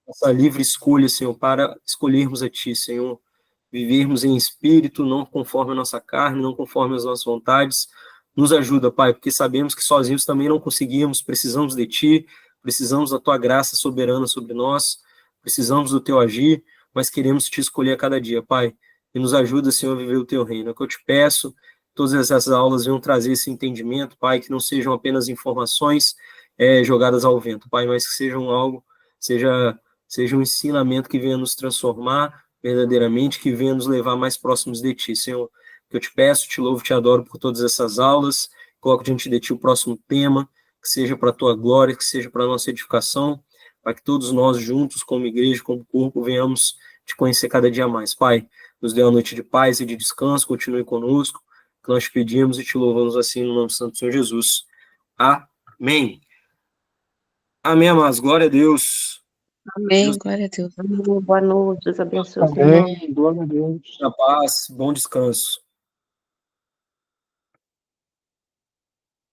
essa livre escolha, Senhor, para escolhermos a Ti, Senhor, vivermos em espírito, não conforme a nossa carne, não conforme as nossas vontades. Nos ajuda, Pai, porque sabemos que sozinhos também não conseguimos, precisamos de Ti, precisamos da Tua graça soberana sobre nós, precisamos do Teu agir, mas queremos Te escolher a cada dia, Pai, e nos ajuda, Senhor, a viver o Teu reino. É o que eu te peço, todas essas aulas venham trazer esse entendimento, Pai, que não sejam apenas informações jogadas ao vento, Pai, mas que sejam algo, seja um ensinamento que venha nos transformar verdadeiramente, que venha nos levar mais próximos de Ti, Senhor. Que eu te peço, te louvo, te adoro por todas essas aulas, coloco diante de Ti o próximo tema, que seja para a Tua glória, que seja para a nossa edificação, para que todos nós juntos, como igreja, como corpo, venhamos Te conhecer cada dia mais. Pai, nos dê uma noite de paz e de descanso, continue conosco, que nós te pedimos e Te louvamos assim no nome do Santo Senhor Jesus. Amém. Amém, amados. Glória a Deus. Amém, Deus glória a Deus. Boa noite, Deus abençoe os irmãos. Amém. Glória a Deus. na paz. Bom descanso.